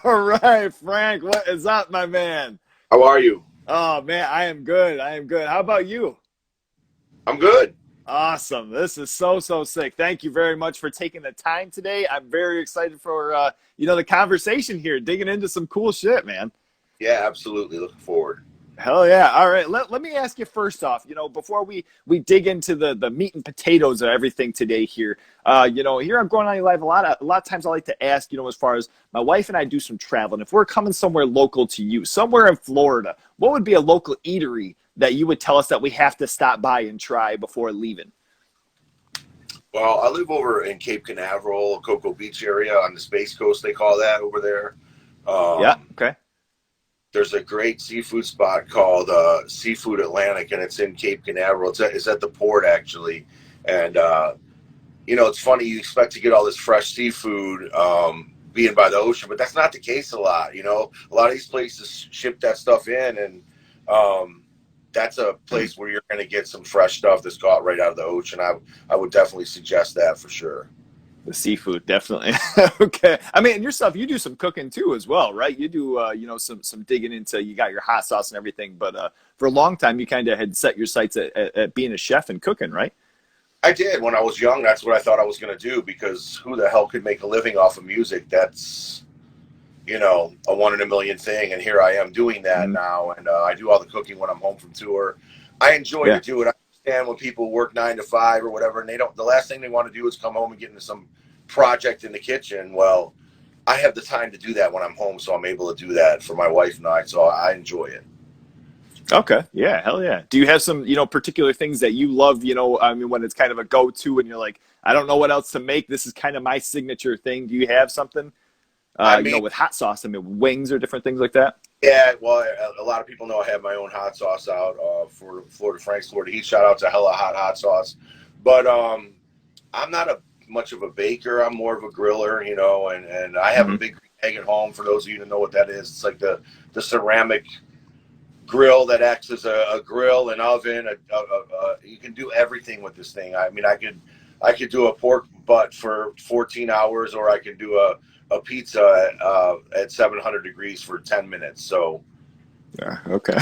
All right, Frank, what is up, my man? How are you? Oh man, I am good. I am good. How about you? I'm good. Awesome. This is so sick. Thank you very much for taking the time today. I'm very excited for the conversation here, digging into some cool shit, man. Yeah, absolutely. Looking forward. Hell yeah. All right. Let me ask you first off, before we dig into the meat and potatoes of everything today here, here on Growing on Your Life, a lot of times I like to ask, as far as my wife and I do some traveling, if we're coming somewhere local to you, somewhere in Florida, what would be a local eatery that you would tell us that we have to stop by and try before leaving? Well, I live over in Cape Canaveral, Cocoa Beach area on the Space Coast. They call that over there. Yeah. Um, Okay. there's a great seafood spot called Seafood Atlantic, and it's in Cape Canaveral. It's at the port actually, and it's funny. You expect to get all this fresh seafood being by the ocean, but that's not the case a lot. A lot of these places ship that stuff in, and that's a place where you're going to get some fresh stuff that's caught right out of the ocean. I would definitely suggest that for sure. The seafood, definitely. Okay. I mean, and yourself, you do some cooking too, as well, right? You do, some digging into. You got your hot sauce and everything, but for a long time, you kind of had set your sights at being a chef and cooking, right? I did when I was young. That's what I thought I was going to do because who the hell could make a living off of music? That's a one in a million thing, and here I am doing that Mhm. now. And I do all the cooking when I'm home from tour. I enjoy to Yeah. do it. I understand when people work 9 to 5 or whatever, and they don't. The last thing they want to do is come home and get into some project in the kitchen. Well, I have the time to do that when I'm home, so I'm able to do that for my wife and I. So I enjoy it. Okay. Yeah. Hell yeah. Do you have some, particular things that you love? I mean, when it's kind of a go-to, and you're like, I don't know what else to make. This is kind of my signature thing. Do you have something? I mean, With hot sauce. I mean, wings or different things like that. yeah, well, a lot of people know I have my own hot sauce out for Florida Frank's Florida Heat. Shout out to Hella Hot Sauce. But I'm not a much of a baker. I'm more of a griller, and I have a Hmm. big egg at home. For those of you who know what that is, it's like the ceramic grill that acts as a grill and oven. You can do everything with this thing. I mean, I could do a pork butt for 14 hours, or I can do a pizza at 700 degrees for 10 minutes. So Yeah. Okay.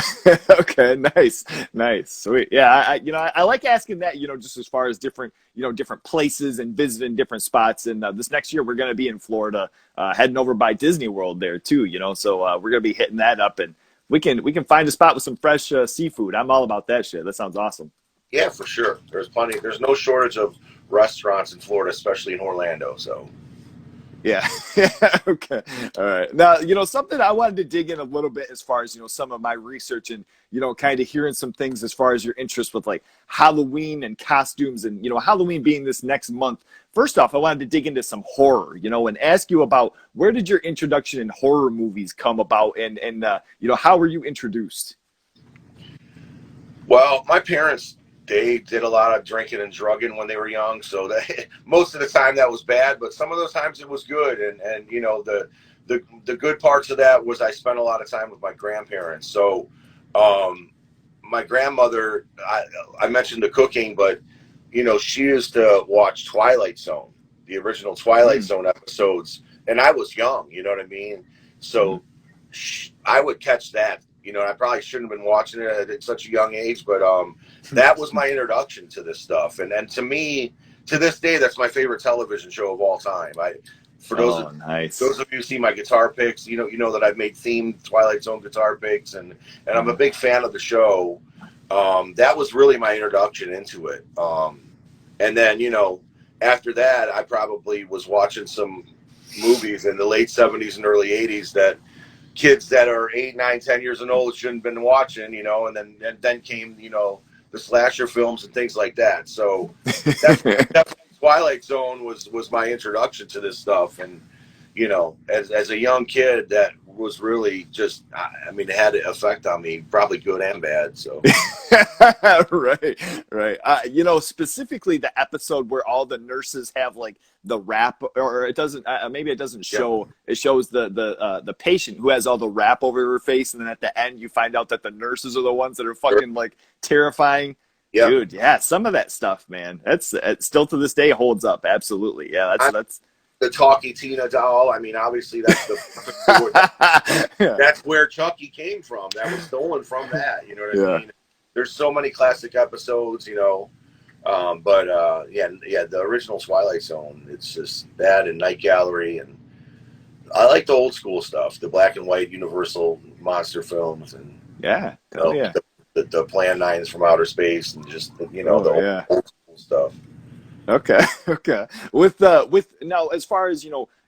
Okay. Nice. Nice. Sweet. Yeah. I like asking that. Just as far as different, different places and visiting different spots. And this next year, we're going to be in Florida, heading over by Disney World there too. So we're going to be hitting that up, and we can find a spot with some fresh seafood. I'm all about that shit. That sounds awesome. yeah, for sure. There's plenty. There's no shortage of restaurants in Florida, especially in Orlando. So Yeah. Okay. All right. Now, something I wanted to dig in a little bit as far as, some of my research and, kind of hearing some things as far as your interest with like Halloween and costumes and, Halloween being this next month. First off, I wanted to dig into some horror, and ask you about where did your introduction in horror movies come about, and how were you introduced? well, my parents, they did a lot of drinking and drugging when they were young, so most of the time that was bad, but some of those times it was good. And the good parts of that was I spent a lot of time with my grandparents. So um, my grandmother, I mentioned the cooking, but she used to watch Twilight Zone, the original Twilight Mm, Zone episodes, and I was young. You know what I mean? mhm. So I would catch that. I probably shouldn't have been watching it at such a young age, but that was my introduction to this stuff. And to me, to this day, that's my favorite television show of all time. For those Oh, nice. those of you who see my guitar picks, you know that I've made themed Twilight Zone guitar picks, and I'm a Mhm. big fan of the show. That was really my introduction into it. And then after that, I probably was watching some movies in the late '70s and early '80s that kids that are 8, 9, 10 years old shouldn't have been watching, and then came, the slasher films and things like that. So definitely Twilight Zone was my introduction to this stuff, and as a young kid, that was really just, I mean, it had an effect on me, probably good and bad. So Right, right. Specifically the episode where all the nurses have like the wrap, or it doesn't. Maybe it doesn't yeah, show. It shows the patient who has all the wrap over her face, and then at the end you find out that the nurses are the ones that are sure. fucking like terrifying. Yeah. Dude, yeah, some of that stuff, man. That's it still to this day holds up. Absolutely, yeah. That's I, that's. the Talkie Tina doll. I mean, obviously that's the Yeah. that's where Chucky came from. That was stolen from that. You know what I Yeah. mean? There's so many classic episodes, you know. Yeah, the original Twilight Zone. It's just that and Night Gallery, and I like the old school stuff, the black and white Universal monster films, and Yeah. you Hell know, yeah. the Plan 9s from outer space, and just you know Oh the yeah. old school stuff. Okay. Okay. With now, as far as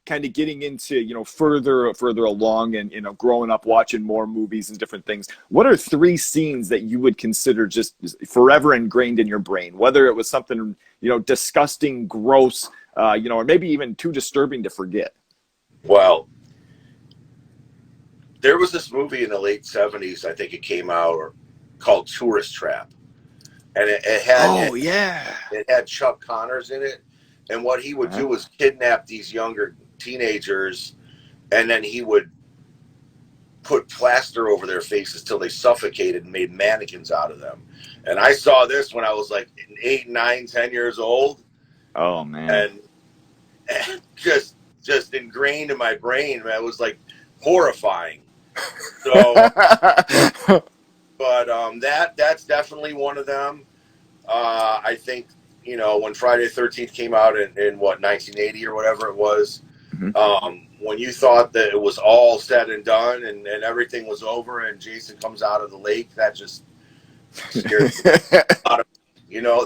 kind of getting into further along, and growing up watching more movies and different things, what are three scenes that you would consider just forever ingrained in your brain, whether it was something disgusting, gross, or maybe even too disturbing to forget? Well, there was this movie in the late '70s, I think it came out, called Tourist Trap, and Oh yeah. it had Chuck Connors in it, and what he would Uh-huh. do was kidnap these younger teenagers, and then he would put plaster over their faces till they suffocated and made mannequins out of them. And I saw this when I was like 8, 9, 10 years old, Oh man. and just ingrained in my brain. Man, it was like horrifying. So, but that's definitely one of them. I think when Friday the 13th came out in what 1980 or whatever it was. Mhm. When you thought that it was all said and done, and everything was over, and Jason comes out of the lake, that just scared me out of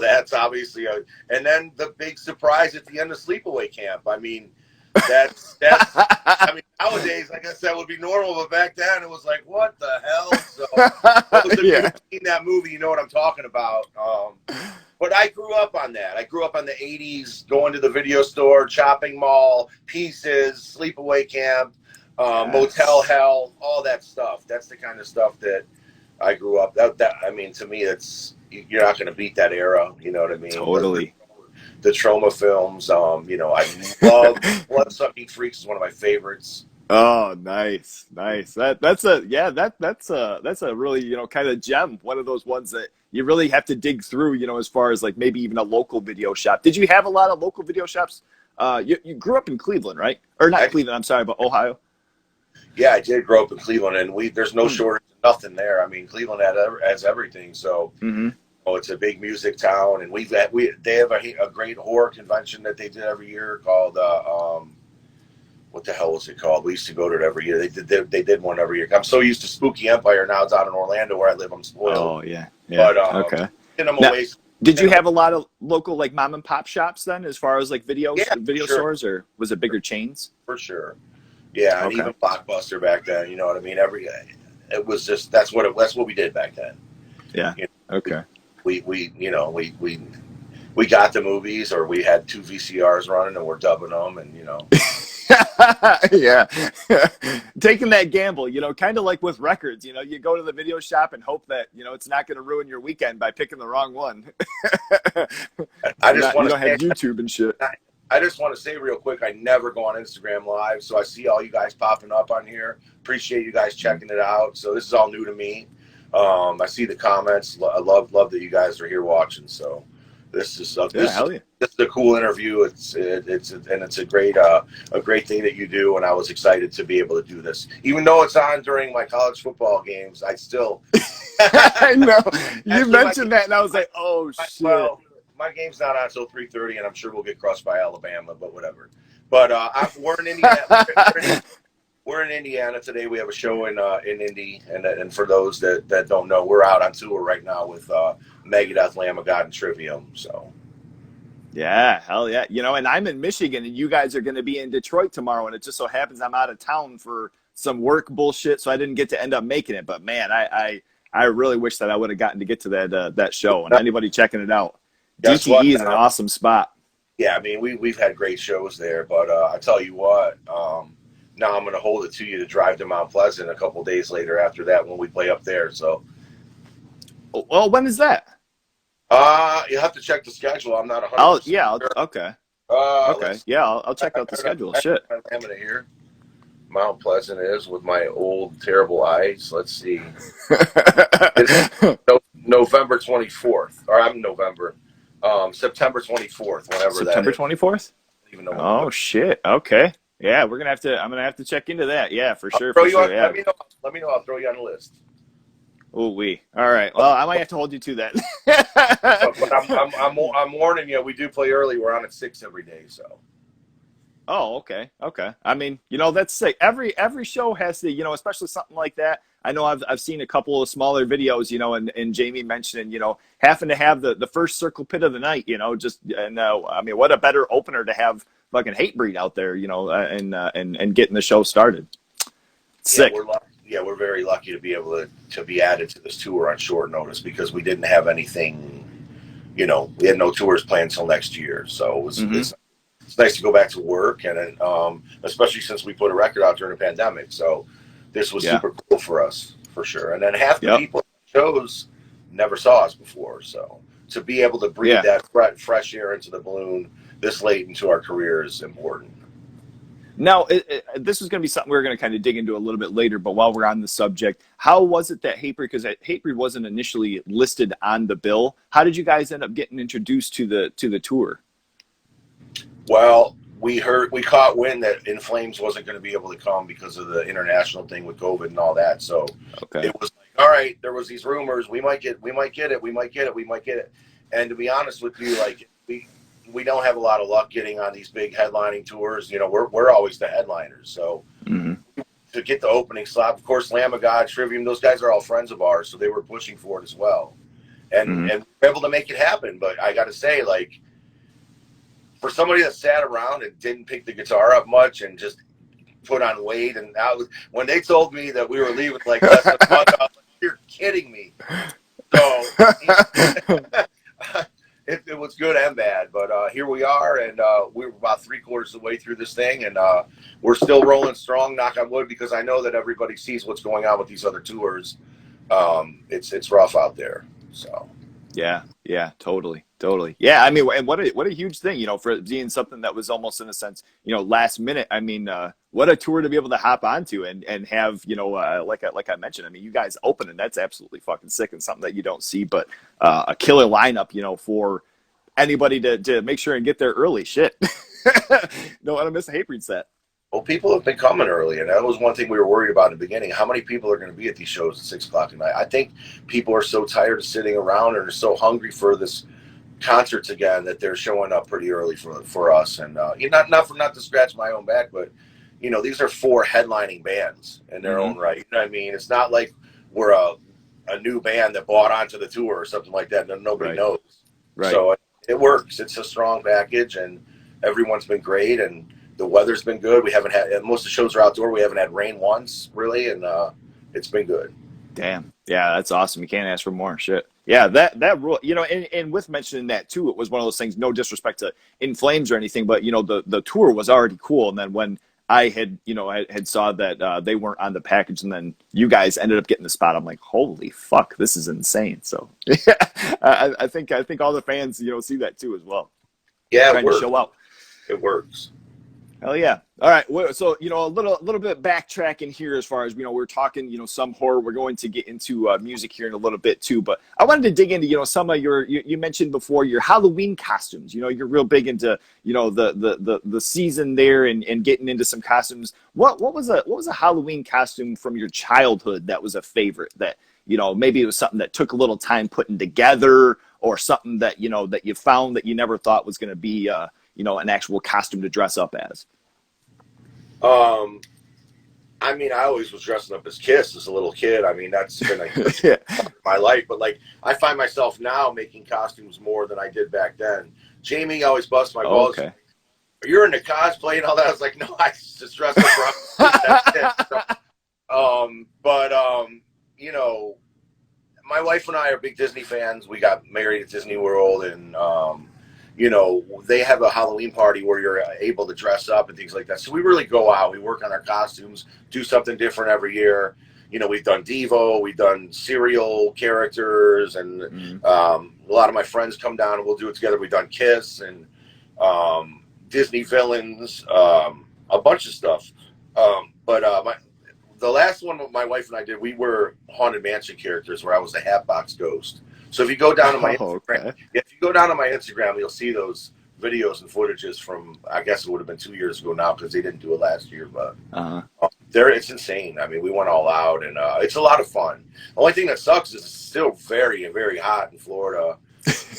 that's obviously and then the big surprise at the end of Sleepaway Camp. I mean, that's I mean, nowadays, I guess that would be normal, but back then it was like, what the hell? So those of you Yeah. who've seen that movie, you know what I'm talking about. But I grew up on that. I grew up on the '80s, going to the video store, Chopping Mall, Pieces, Sleepaway Camp, Motel Hell, all that stuff. That's the kind of stuff that I grew up. That I mean, to me, you're not going to beat that era. You know what I mean? Totally. The Trauma films. I love Blood-Sucking Freaks is one of my favorites. Oh, nice, nice. That's a really kind of gem. One of those ones that you really have to dig through. As far as like maybe even a local video shop. Did you have a lot of local video shops? You grew up in Cleveland, right? Or not Cleveland? I'm sorry, but Ohio. Yeah, I did grow up in Cleveland, and there's no shortage of nothing there. I mean, Cleveland has everything. So, Mm-hmm. it's a big music town, and they have a great horror convention that they did every year called what the hell was it called? We used to go to it every year. They did one every year. I'm so used to Spooky Empire now. It's out in Orlando where I live. I'm spoiled. Oh yeah, yeah. But Okay. Cinema Now, Waste. did you have a lot of local like mom and pop shops then, as far as like video Yeah, sure. stores, or was it bigger chains? For sure. Yeah, and Okay. even Blockbuster back then. You know what I mean? It was just that's what we did back then. Yeah. You know, Okay. We got the movies, or we had 2 VCRs running, and we're dubbing them, and Yeah. Taking that gamble, kind of like with records, you go to the video shop and hope that, it's not going to ruin your weekend by picking the wrong one. I just want you to don't have YouTube and shit. I just want to say real quick, I never go on Instagram Live, so I see all you guys popping up on here. Appreciate you guys checking it out. So this is all new to me. I see the comments. I love that you guys are here watching. So this is Hell yeah. this is a cool interview. It's a great thing that you do, and I was excited to be able to do this, even though it's on during my college football games. I still I know you mentioned that, and I was like, oh shit. Well, my game's not on until 3:30, and I'm sure we'll get crushed by Alabama, but whatever. But we're in Indiana. We're in Indiana today. We have a show in Indy, and for those that don't know, we're out on tour right now with Megadeth, Lamb of God, and Trivium. So, yeah, hell yeah. And I'm in Michigan, and you guys are going to be in Detroit tomorrow, and it just so happens I'm out of town for some work bullshit, so I didn't get to end up making it. But man, I really wish that I would have gotten to get to that show. And anybody checking it out, DTE is an awesome spot. Yeah, I mean we've had great shows there, but I tell you what. Now I'm going to hold it to you to drive to Mount Pleasant a couple days later after that when we play up there. So, well, when is that? You have to check the schedule. I'm not 100%. Oh yeah, sure. Okay. Okay. Yeah, I'll check out the schedule. Shit. I'm going to hear Mount Pleasant is with my old terrible eyes. Let's see. It's November 24th, or I'm November. September 24th. Whenever September that is. 24th. even know when we go. Oh shit. Okay. Yeah, we're gonna have to. I'm gonna have to check into that. Yeah, for I'll sure, throw for you on. sure. Yeah. Let me know. I'll throw you on the list. Oh, we. All right. Well, I might have to hold you to that. But I'm warning you. We do play early. We're on at 6 every day. So Oh, okay, okay. I mean, that's sick. Every show has to, especially something like that. I know I've seen a couple of smaller videos, and Jamie mentioning, having to have the first circle pit of the night, just and I mean, what a better opener to have fucking Hatebreed out there, and getting the show started. yeah, Sick. we're lucky. Yeah, we're very lucky to be able to be added to this tour on short notice because we didn't have anything. We had no tours planned until next year. So Mm-hmm. it's nice to go back to work, and especially since we put a record out during the pandemic. So this was Yeah. super cool for us, for sure. And then half the Yep. people at the shows never saw us before. So to be able to breathe Yeah. that fresh air into the balloon this late into our career is important. Now, this is going to be something we're going to kind of dig into a little bit later, but while we're on the subject, how was it that Hatebreed, because Hatebreed wasn't initially listed on the bill, how did you guys end up getting introduced to the tour? Well, we caught wind that In Flames wasn't going to be able to come because of the international thing with COVID and all that. So Okay. it was like, all right, there was these rumors, we might get it. And to be honest with you, like we don't have a lot of luck getting on these big headlining tours. We're always the headliners. So Mm-hmm. to get the opening slot, of course, Lamb of God, Trivium, those guys are all friends of ours, so they were pushing for it as well. And Mm-hmm. we were able to make it happen. But I got to say, like, for somebody that sat around and didn't pick the guitar up much and just put on weight, and when they told me that we were leaving like less than a month, I was like, "You're kidding me!" So it was good and bad, but here we are, and we're about 3/4 of the way through this thing, and we're still rolling strong. Knock on wood, because I know that everybody sees what's going on with these other tours. It's rough out there. So Yeah, totally. Yeah, I mean, and what a huge thing, for it being something that was almost in a sense, last minute. I mean, what a tour to be able to hop onto and have, like I mentioned. I mean, you guys opening, that's absolutely fucking sick and something that you don't see, but a killer lineup, for anybody to make sure and get there early. Shit, don't want to miss a Hatebreed set. well, people have been coming early, and that was one thing we were worried about in the beginning. How many people are going to be at these shows at 6 o'clock at night? I think people are so tired of sitting around and are so hungry for this concerts again that they're showing up pretty early for us. And not to scratch my own back, but these are 4 headlining bands in their own right. You know what I mean? It's not like we're a new band that bought onto the tour or something like that. Nobody knows. Right. So it works. It's a strong package, and everyone's been great, and the weather's been good. We haven't had, most of the shows are outdoor. We haven't had rain once, really, and it's been good. Damn. Yeah, that's awesome. You can't ask for more. Shit. Yeah, that rule, and with mentioning that too, it was one of those things, no disrespect to In Flames or anything, but the tour was already cool. And then when I had saw that they weren't on the package, and then you guys ended up getting the spot, I'm like, holy fuck, this is insane. So yeah, I think all the fans, see that too as well. Yeah, Trying to show out. It works. Hell yeah. All right. So, a little bit backtracking here as far as, we're talking, some horror. We're going to get into music here in a little bit too. But I wanted to dig into, some of you mentioned before your Halloween costumes. You're real big into, the season there and getting into some costumes. What was a Halloween costume from your childhood that was a favorite that, maybe it was something that took a little time putting together, or something that, that you found that you never thought was going to be, an actual costume to dress up as? I mean, I always was dressing up as Kiss as a little kid. I mean, that's been my life. But like, I find myself now making costumes more than I did back then. Jamie always busts my balls. Okay. You're into cosplay and all that. I was like, no, I just dress up for that's it. So, my wife and I are big Disney fans. We got married at Disney World, and they have a Halloween party where you're able to dress up and things like that. So we really go out. We work on our costumes, do something different every year. We've done Devo, we've done serial characters, and a lot of my friends come down and we'll do it together. We've done Kiss and Disney villains, a bunch of stuff. The last one my wife and I did, we were Haunted Mansion characters where I was a Hatbox Ghost. So if you go down to my Instagram, Okay. if you go down to my Instagram, you'll see those videos and footages from, I guess it would have been 2 years ago now because they didn't do it last year, but Uh-huh. it's insane. I mean, we went all out, and it's a lot of fun. The only thing that sucks is it's still very, very hot in Florida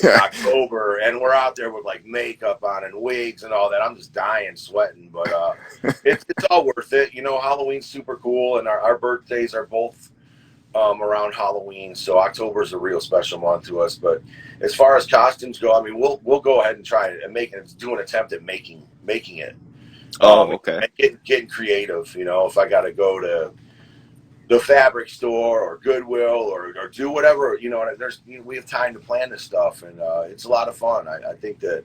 in October, and we're out there with like makeup on and wigs and all that. I'm just dying, sweating, but it's all worth it. You know, Halloween's super cool, and our birthdays are both around Halloween, so October is a real special month to us. But as far as costumes go, I mean, we'll go ahead and try it and do an attempt at making it. Okay. Getting creative. You know, if I got to go to the fabric store or Goodwill or do whatever, you know, we have time to plan this stuff, and it's a lot of fun. I think that,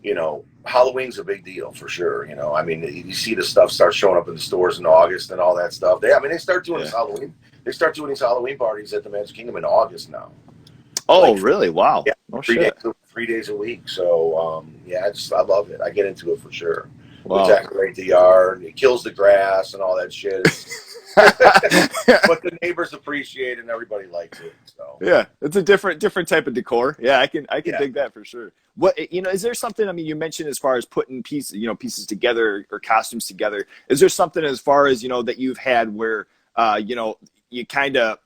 you know, Halloween's a big deal for sure. You know, I mean, you see the stuff start showing up in the stores in August and all that stuff. They start doing this Halloween. They start doing these Halloween parties at the Magic Kingdom in August now. Oh, like, really? Wow. Yeah, oh, 3 days a week. So, yeah, I love it. I get into it for sure. Wow. We decorate the yard. It kills the grass and all that shit. But the neighbors appreciate it and everybody likes it. So yeah, it's a different type of decor. Yeah, I can dig that for sure. What, you know, is there something? I mean, you mentioned as far as putting pieces together or costumes together. Is there something as far as, you know, that you've had where you know, you kind of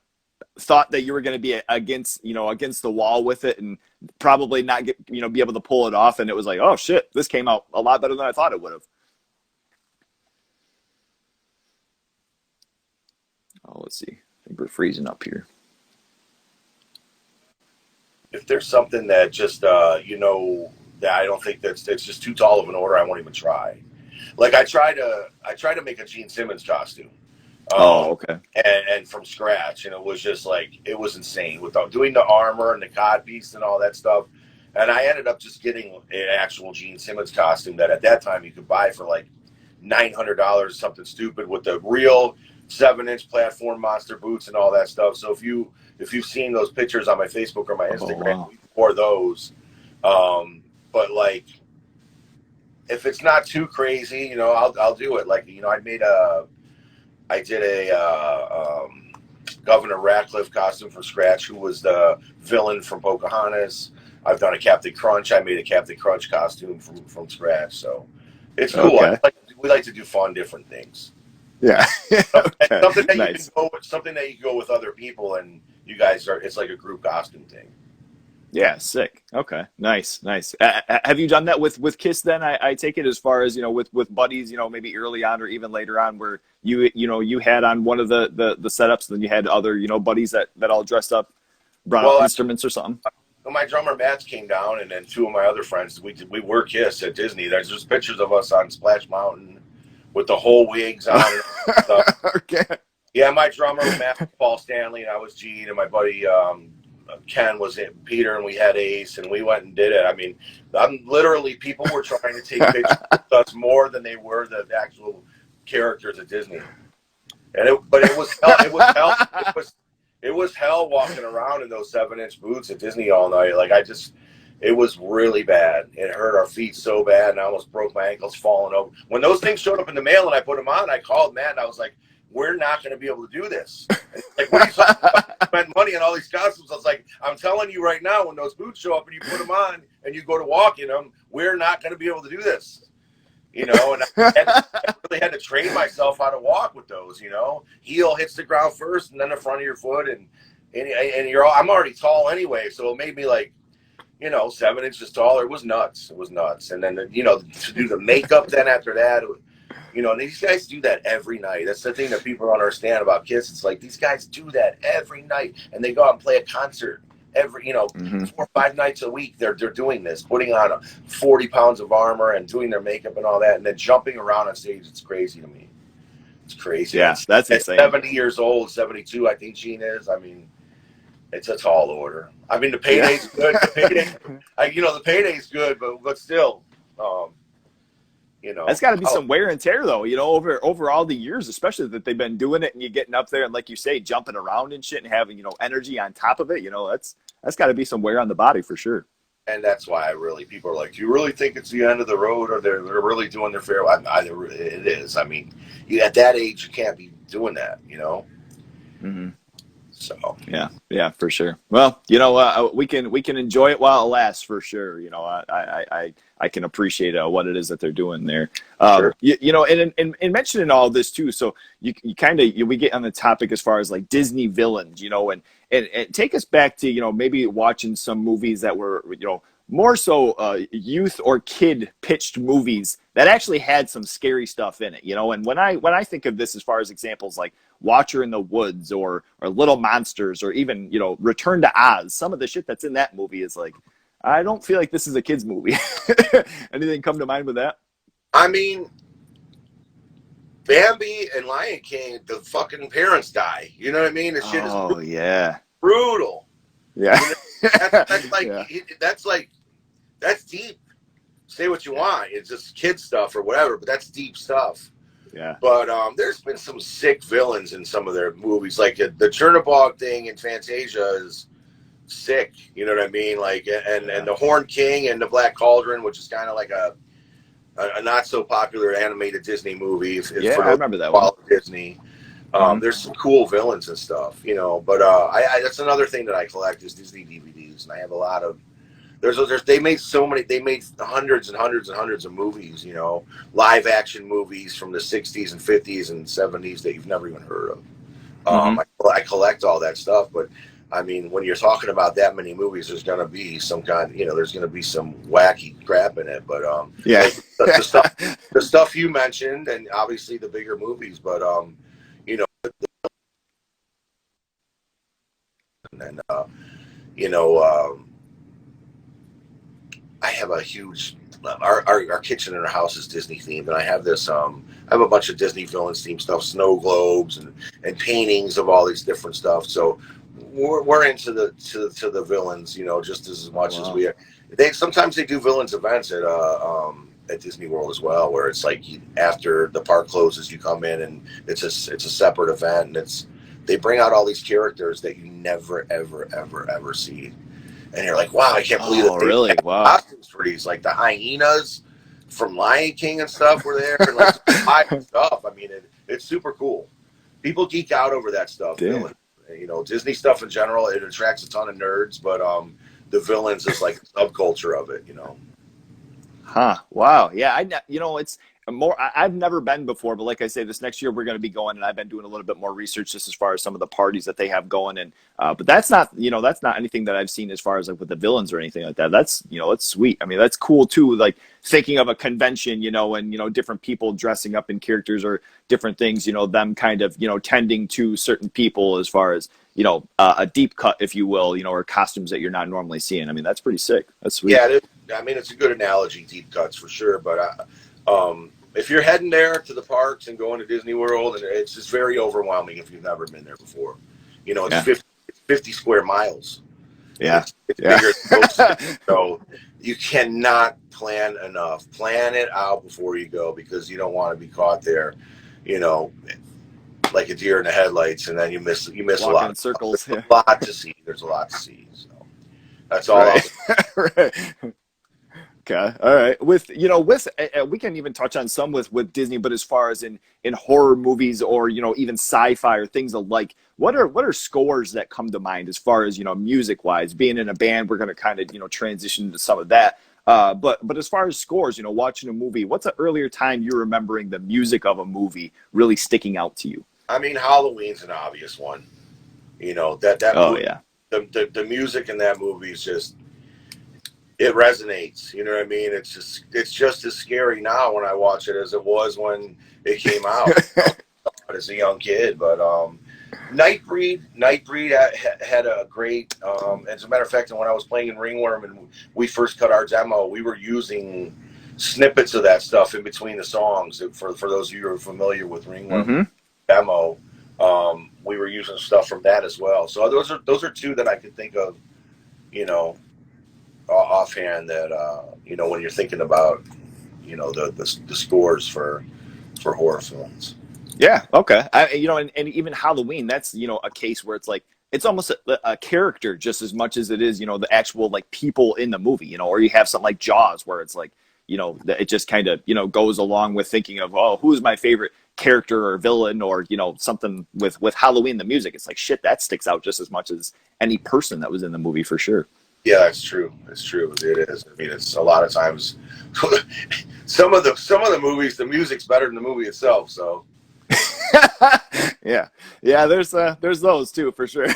thought that you were going to be against the wall with it and probably not be able to pull it off, and it was like, oh shit, this came out a lot better than I thought it would have. Oh, let's see. I think we're freezing up here. If there's something that just you know, that I don't think it's just too tall of an order, I won't even try. Like I try to make a Gene Simmons costume. Okay. And from scratch, and it was just like, it was insane without doing the armor and the codpiece and all that stuff. And I ended up just getting an actual Gene Simmons costume that at that time you could buy for like $900, something stupid, with the real 7-inch platform monster boots and all that stuff. So if you've seen those pictures on my Facebook or my Instagram, we wore those. But like, if it's not too crazy, you know, I'll do it. Like, you know, I did a Governor Ratcliffe costume from scratch, who was the villain from Pocahontas. I've done a Captain Crunch. I made a Captain Crunch costume from scratch. So it's cool. Okay. We like to do fun, different things. Yeah. Okay. Something that nice. you can go with, something that you can go with other people, and you guys it's like a group costume thing. Yeah, sick. Okay, nice. Have you done that with Kiss then? I take it, as far as, you know, with buddies, you know, maybe early on or even later on, where you had on one of the setups, and then you had other, you know, buddies that all dressed up, brought out instruments or something. My drummer Matt came down, and then two of my other friends, we were Kiss at Disney. There's just pictures of us on Splash Mountain with the whole wigs on and stuff. Okay. Yeah, my drummer Matt was Paul Stanley, and I was Gene, and my buddy Ken was Peter, and we had Ace, and we went and did it. I mean, literally, people were trying to take pictures with us more than they were the actual characters at Disney. And it was hell. It was hell walking around in those 7-inch boots at Disney all night. Like, it was really bad. It hurt our feet so bad, and I almost broke my ankles falling over. When those things showed up in the mail and I put them on, I called Matt, and I was like, we're not going to be able to do this. And like, what are you talking about? Spend money on all these costumes. I was like, I'm telling you right now, when those boots show up and you put them on and you go to walk in them, we're not going to be able to do this. You know, and I really had to train myself how to walk with those. You know, heel hits the ground first, and then the front of your foot, and I'm already tall anyway, so it made me like, you know, 7 inches taller. It was nuts. And then, you know, to do the makeup then after that, you know, and these guys do that every night. That's the thing that people don't understand about Kiss. It's like, these guys do that every night, and they go out and play a concert every, you know, 4 or 5 nights a week. They're doing this, putting on 40 pounds of armor and doing their makeup and all that, and then jumping around on stage. It's crazy to me. It's crazy. Yeah, that's insane. 70 years old, 72, I think Gene is. I mean, it's a tall order. I mean, the payday's good. The payday's good, but still, you know, that's got to be some wear and tear, though. You know, over all the years, especially that they've been doing it, and you getting up there and, like you say, jumping around and shit, and having, you know, energy on top of it. You know, that's got to be some wear on the body for sure. And that's why people are like, do you really think it's the end of the road, or they're really doing their fair? It is. I mean, at that age, you can't be doing that. You know. Mm-hmm. So yeah, for sure. Well, we can enjoy it while it lasts, for sure. I can appreciate what it is that they're doing there. sure. And mentioning all this too. So you kind of we get on the topic as far as like Disney villains, and take us back to maybe watching some movies that were more so youth or kid pitched movies that actually had some scary stuff in it. And when I think of this as far as examples like Watcher in the Woods or Little Monsters or even Return to Oz, some of the shit that's in that movie is like, I don't feel like this is a kid's movie. Anything come to mind with that? I mean, Bambi and Lion King, the fucking parents die. You know what I mean? The shit is Yeah. brutal. Yeah. That's like Yeah. that's deep. Say what you want. It's just kid stuff or whatever, but that's deep stuff. Yeah. But there's been some sick villains in some of their movies. Like the Chernabog thing in Fantasia is sick. You know what I mean? Like and the Horn King and the Black Cauldron, which is kind of like a not so popular animated Disney movie. Yeah, I remember that one. Disney. There's some cool villains and stuff, but I that's another thing that I collect is Disney DVDs, and I have a lot of. They made hundreds and hundreds and hundreds of movies, live action movies from the 60s and 50s and 70s that you've never even heard of. I collect all that stuff, but I mean, when you're talking about that many movies, there's going to be some kind, there's going to be some wacky crap in it. But Yeah. the stuff you mentioned, and obviously the bigger movies, but you know, and I have a huge. Our kitchen in our house is Disney themed, and I have this. I have a bunch of Disney villains themed stuff, snow globes and paintings of all these different stuff. So we're into the villains, just as much as we are. Sometimes they do villains events at Disney World as well, where it's like after the park closes, you come in and it's a separate event, and they bring out all these characters that you never ever see. And you're like, wow, I can't believe that they really? have Wow. costumes for these. Like the hyenas from Lion King and stuff were there. And like some stuff. I mean, it's super cool. People geek out over that stuff. Villains. Disney stuff in general, it attracts a ton of nerds, but the villains is like a subculture of it, Huh. Wow. Yeah. It's more. I've never been before, but like I say, this next year we're going to be going, and I've been doing a little bit more research just as far as some of the parties that they have going, and but that's not anything that I've seen as far as like with the villains or anything like that. That's that's sweet. I mean, that's cool too. Like thinking of a convention, and different people dressing up in characters or different things. Them kind of tending to certain people as far as a deep cut, if you will, or costumes that you're not normally seeing. I mean, that's pretty sick. That's sweet. Yeah, I mean, it's a good analogy, deep cuts for sure. But if you're heading there to the parks and going to Disney World, and it's just very overwhelming if you've never been there before. It's 50 square miles. Yeah, it's bigger than most cities, so you cannot plan enough. Plan it out before you go because you don't want to be caught there, like a deer in the headlights, and then you miss Walking a lot. In circles. There's a lot to see. There's a lot to see. So that's all. Right. Right. Okay. All right. With we can even touch on some with Disney, but as far as in horror movies or even sci-fi or things alike, what are scores that come to mind as far as music wise? Being in a band, we're going to kind of transition into some of that. But as far as scores, watching a movie, what's an earlier time you're remembering the music of a movie really sticking out to you? I mean, Halloween's an obvious one. That Oh movie, yeah. The music in that movie is just, it resonates. You know what I mean? It's just as scary now when I watch it as it was when it came out as a young kid. But Nightbreed had a great. As a matter of fact, when I was playing in Ringworm and we first cut our demo, we were using snippets of that stuff in between the songs. For those of you who are familiar with Ringworm demo, we were using stuff from that as well. So those are two that I could think of, offhand that when you're thinking about the scores for horror films. Yeah. Okay. And even Halloween, that's a case where it's like it's almost a character just as much as it is the actual like people in the movie. Or you have something like Jaws where it's like it just kind of, goes along with thinking of, oh, who's my favorite character or villain, or, something with Halloween, the music. It's like, shit, that sticks out just as much as any person that was in the movie for sure. Yeah, that's true. It's true. It is. I mean, it's a lot of times some of the movies, the music's better than the movie itself. So yeah, there's those too for sure.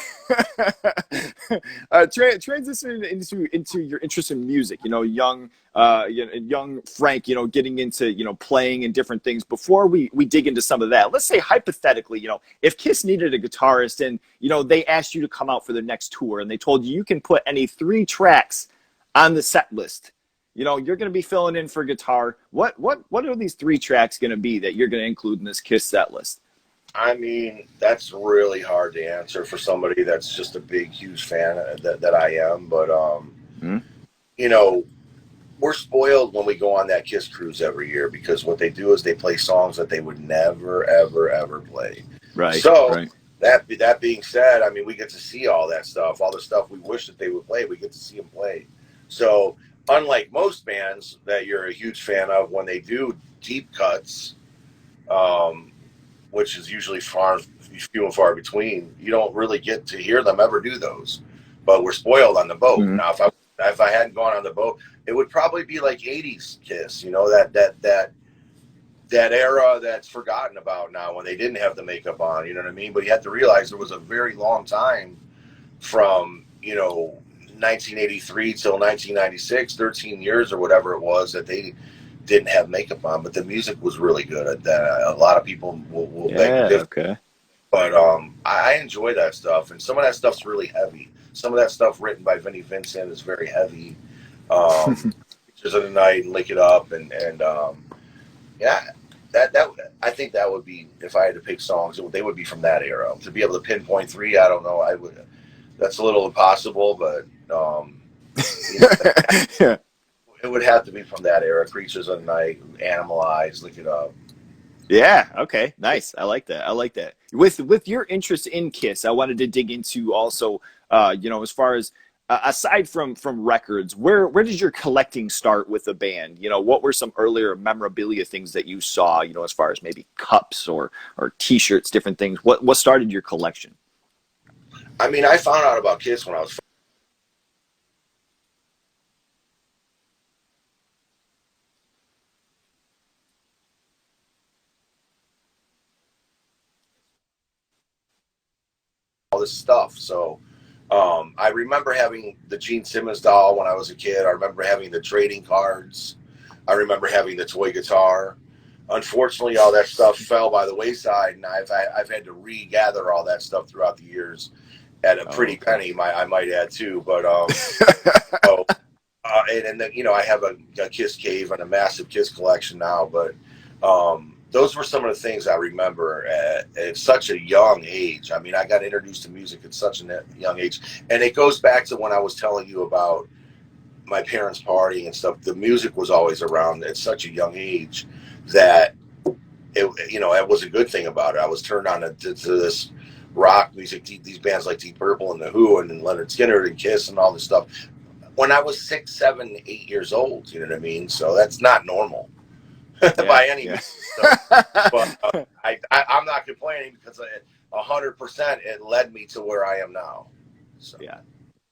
Transitioning into your interest in music, young Frank, getting into playing and different things. Before we dig into some of that, let's say hypothetically, if Kiss needed a guitarist and they asked you to come out for their next tour and they told you can put any 3 tracks on the set list. You're going to be filling in for guitar. What are these 3 tracks going to be that you're going to include in this Kiss set list? I mean, that's really hard to answer for somebody that's just a big, huge fan that I am. But, we're spoiled when we go on that Kiss cruise every year, because what they do is they play songs that they would never, ever, ever play. Right. So right. That being said, I mean, we get to see all that stuff, all the stuff we wish that they would play. We get to see them play. So unlike most bands that you're a huge fan of, when they do deep cuts, which is usually few and far between, you don't really get to hear them ever do those. But we're spoiled on the boat. Mm-hmm. Now, if I hadn't gone on the boat, it would probably be like 80s Kiss, that era that's forgotten about now, when they didn't have the makeup on, you know what I mean? But you have to realize there was a very long time from, 1983 till 1996, 13 years or whatever it was, that they didn't have makeup on, but the music was really good at that. A lot of people will beg to differ. Okay. But I enjoy that stuff, and some of that stuff's really heavy. Some of that stuff written by Vinnie Vincent is very heavy. Pictures of the Night and Lick It Up, and that I think that would be, if I had to pick songs, they would be from that era. To be able to pinpoint 3, I don't know. That's a little impossible, but yeah. It would have to be from that era. Creatures of the Night, Animalize, Lick It Up. Yeah. Okay. Nice. I like that. With your interest in Kiss, I wanted to dig into also, as far as aside from records, where did your collecting start with the band? What were some earlier memorabilia things that you saw? As far as maybe cups or T-shirts, different things. What started your collection? I mean, I found out about Kiss when I was all this stuff. So I remember having the Gene Simmons doll when I was a kid. I remember having the trading cards. I remember having the toy guitar. Unfortunately, all that stuff fell by the wayside, and I've had to regather all that stuff throughout the years at a pretty penny, I might add too. But and then I have a Kiss cave and a massive Kiss collection now. But those were some of the things I remember at such a young age. I mean, I got introduced to music at such a young age. And it goes back to when I was telling you about my parents partying and stuff. The music was always around at such a young age that, it was a good thing about it. I was turned on to this rock music, these bands like Deep Purple and The Who and Leonard Skinner and Kiss and all this stuff, when I was 6, 7, 8 years old. You know what I mean? So that's not normal. By any means. So, but I'm not complaining, because 100% it led me to where I am now. So. Yeah.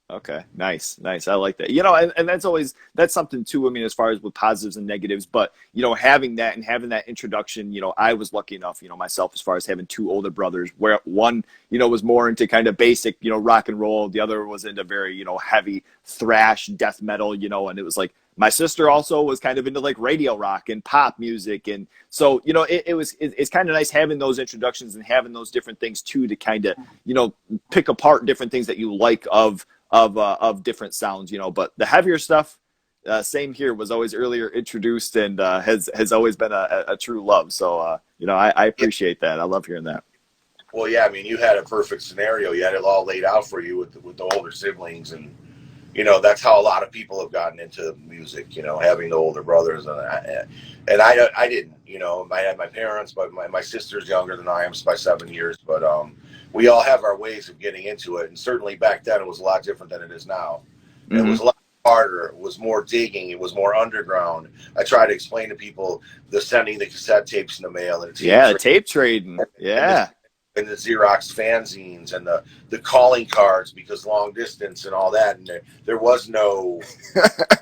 Okay. Nice. I like that. And that's something too. I mean, as far as with positives and negatives, but having that and having that introduction, I was lucky enough, myself, as far as having 2 older brothers, where one, was more into kind of basic, rock and roll. The other was into very, heavy thrash, death metal, and it was like, my sister also was kind of into like radio rock and pop music. And so, it's kind of nice having those introductions and having those different things too, to kind of, pick apart different things that you like of different sounds, but the heavier stuff, same here, was always earlier introduced and has always been a true love. So, I appreciate that. I love hearing that. Well, yeah, I mean, you had a perfect scenario. You had it all laid out for you with the older siblings, and that's how a lot of people have gotten into music. Having the older brothers, and I didn't. I had my parents, but my sister's younger than I am by 7 years. But we all have our ways of getting into it, and certainly back then it was a lot different than it is now. Mm-hmm. It was a lot harder. It was more digging. It was more underground. I try to explain to people the sending the cassette tapes in the mail and the tape Yeah, tape trading. Yeah. and the Xerox fanzines and the calling cards because long distance and all that. And there was no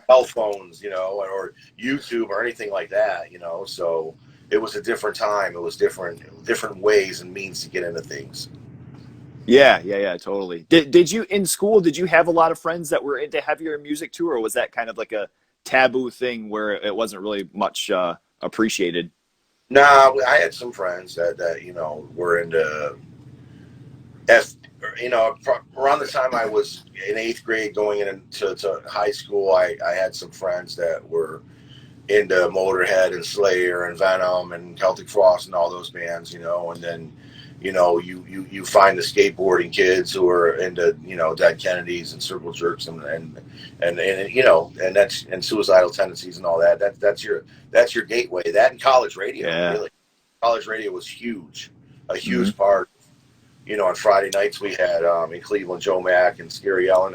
cell phones, or YouTube or anything like that, So it was a different time. It was different ways and means to get into things. Yeah, totally. Did you in school? Did you have a lot of friends that were into heavier music too, or was that kind of like a taboo thing where it wasn't really much appreciated? Nah, I had some friends that were into F. Around the time I was in eighth grade, going into high school, I had some friends that were into Motorhead and Slayer and Venom and Celtic Frost and all those bands, and then you find the skateboarding kids who are into Dead Kennedys and Circle Jerks and that's and Suicidal Tendencies and all that. That's your gateway. That and college radio. Yeah. Really, college radio was huge, a huge part. On Friday nights we had in Cleveland Joe Mack and Scary Ellen.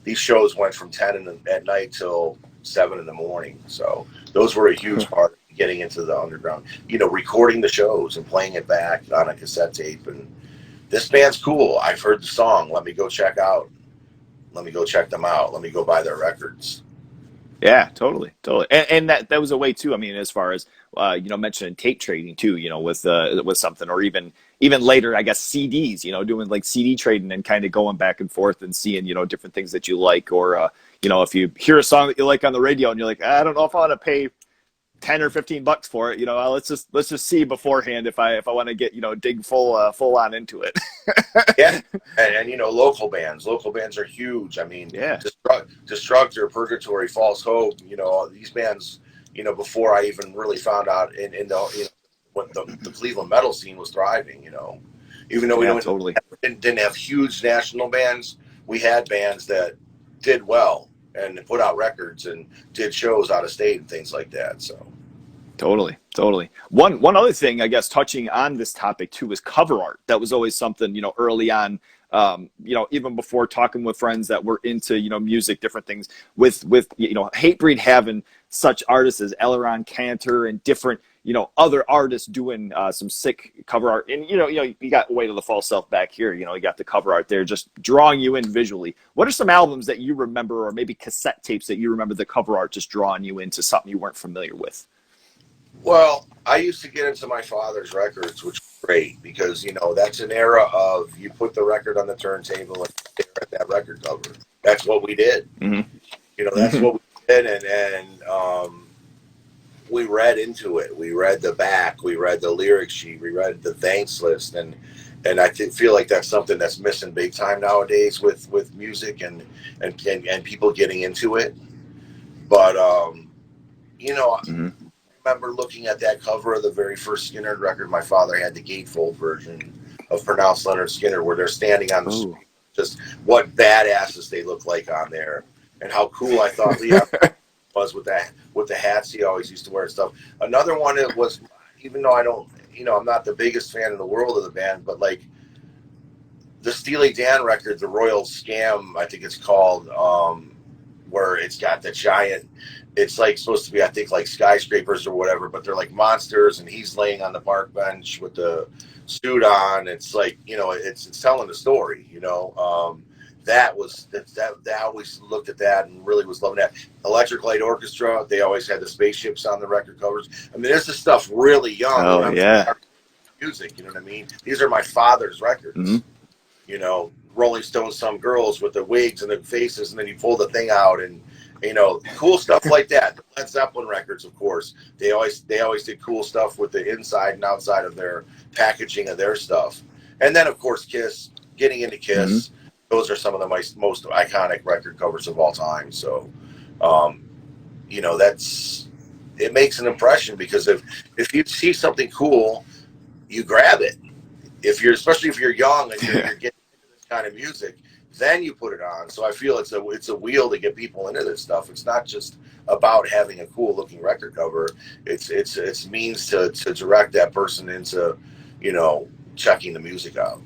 These shows went from 10 at night till 7 in the morning. So those were a huge part of getting into the underground. Recording the shows and playing it back on a cassette tape. And this band's cool. I've heard the song. Let me go check them out. Let me go buy their records. Yeah, totally. And that was a way too. I mean, as far as mentioning tape trading too, with something, or even later, I guess CDs, doing like CD trading and kind of going back and forth and seeing, different things that you like, or if you hear a song that you like on the radio and you're like, I don't know if I want to pay $10 or $15 for it, let's just see beforehand if I want to get, dig full on into it. Yeah. And local bands are huge. I mean, yeah. Destructor, Purgatory, False Hope, these bands, before I even really found out when the Cleveland metal scene was thriving, even though we didn't have huge national bands, we had bands that did well and put out records and did shows out of state and things like that. So totally. One other thing, I guess, touching on this topic too, is cover art. That was always something, early on, even before talking with friends that were into, music, different things with Hatebreed having such artists as Elleron Cantor and different, other artists doing some sick cover art. And, you got Way to the False Self back here, you got the cover art there, just drawing you in visually. What are some albums that you remember, or maybe cassette tapes that you remember the cover art just drawing you into something you weren't familiar with? Well, I used to get into my father's records, which was great because, that's an era of you put the record on the turntable and stare at that record cover. That's what we did. Mm-hmm. That's what we did. And we read into it. We read the back. We read the lyric sheet. We read the thanks list. And I feel like that's something that's missing big time nowadays with music and people getting into it. But, Mm-hmm. I remember looking at that cover of the very first Skinner record. My father had the gatefold version of Pronounced Leonard Skinner, where they're standing on the street. Just what badasses they look like on there, and how cool I thought Lee was with the hats he always used to wear and stuff. Another one, it was, even though I don't, I'm not the biggest fan in the world of the band, but like the Steely Dan record, The Royal Scam, I think it's called, where it's got the giant. It's like supposed to be, I think, like skyscrapers or whatever, but they're like monsters, and he's laying on the park bench with the suit on. It's like, it's telling the story, that I always looked at that and really was loving that. Electric Light Orchestra, they always had the spaceships on the record covers. I mean, this is stuff really young. Oh, yeah. Music, you know what I mean? These are my father's records. Mm-hmm. Rolling Stones, Some Girls with the wigs and the faces, and then you pull the thing out and, cool stuff like that. The Led Zeppelin records, of course, they always did cool stuff with the inside and outside of their packaging of their stuff. And then, of course, Kiss, getting into Kiss. Mm-hmm. Those are some of the most iconic record covers of all time. So, it makes an impression because if you see something cool, you grab it. Especially if you're young and you're getting into this kind of music, then you put it on. So I feel it's a wheel to get people into this stuff. It's not just about having a cool looking record cover. It's means to direct that person into, checking the music out.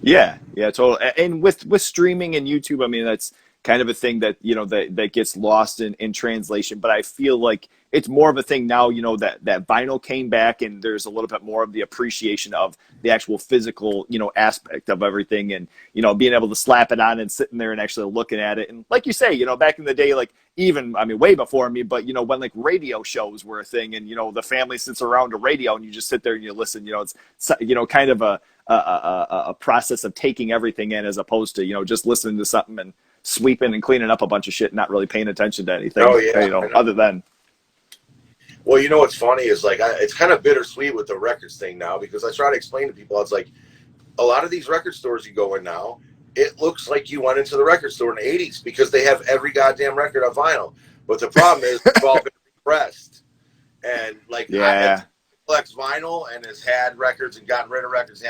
Yeah, totally. And with streaming and YouTube, I mean, that's kind of a thing that, you know, that gets lost in translation. But I feel like it's more of a thing now, you know, that vinyl came back and there's a little bit more of the appreciation of the actual physical, you know, aspect of everything, and, you know, being able to slap it on and sitting there and actually looking at it. And like you say, you know, back in the day, like, even, I mean, way before me, but, you know, when like radio shows were a thing and, you know, the family sits around a radio and you just sit there and you listen, you know, it's, you know, kind of a process of taking everything in, as opposed to, you know, just listening to something and sweeping and cleaning up a bunch of shit and not really paying attention to anything, Oh yeah, you know, other than. well, you know what's funny is like it's kind of bittersweet with the records thing now, because I try to explain to people, it's like a lot of these record stores you go in now, it looks like you went into the record store in the 80s because they have every goddamn record on vinyl. But the problem is it's all been repressed. And like Yeah. I collects vinyl and has had records and gotten rid of records.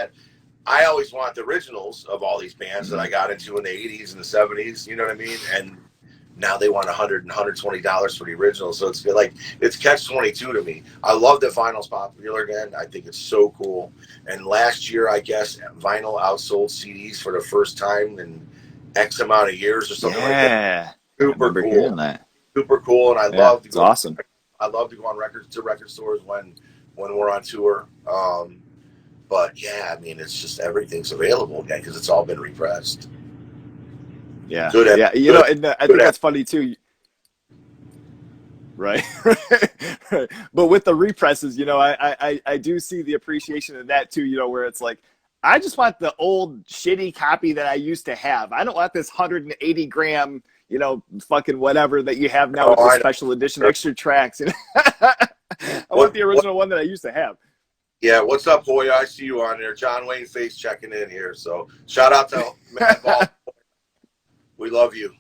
I always want the originals of all these bands that I got into in the 80s and the 70s, you know what I mean? And now they want $100 and $120 for the original. So it's like, it's catch-22 to me. I love that vinyl's popular again. I think it's so cool. And last year, I guess, vinyl outsold CDs for the first time in X amount of years or something like that. Yeah. I Super remember cool. hearing that. Super cool. And I Yeah, love to it's go. awesome. I love to go on record stores when we're on tour. But yeah, I mean, it's just everything's available again because it's all been repressed. Yeah. Good. Yeah. You know, and I think that's funny too. Right. Right. But with the represses, you know, I do see the appreciation of that too, you know, where it's like, I just want the old shitty copy that I used to have. I don't want this 180 gram, you know, fucking whatever that you have now with the special edition extra tracks. You know? I want the original one that I used to have. Yeah, what's up, Hoya? I see you on there. John Wayne Face checking in here. So shout out to Matt Ball. We love you.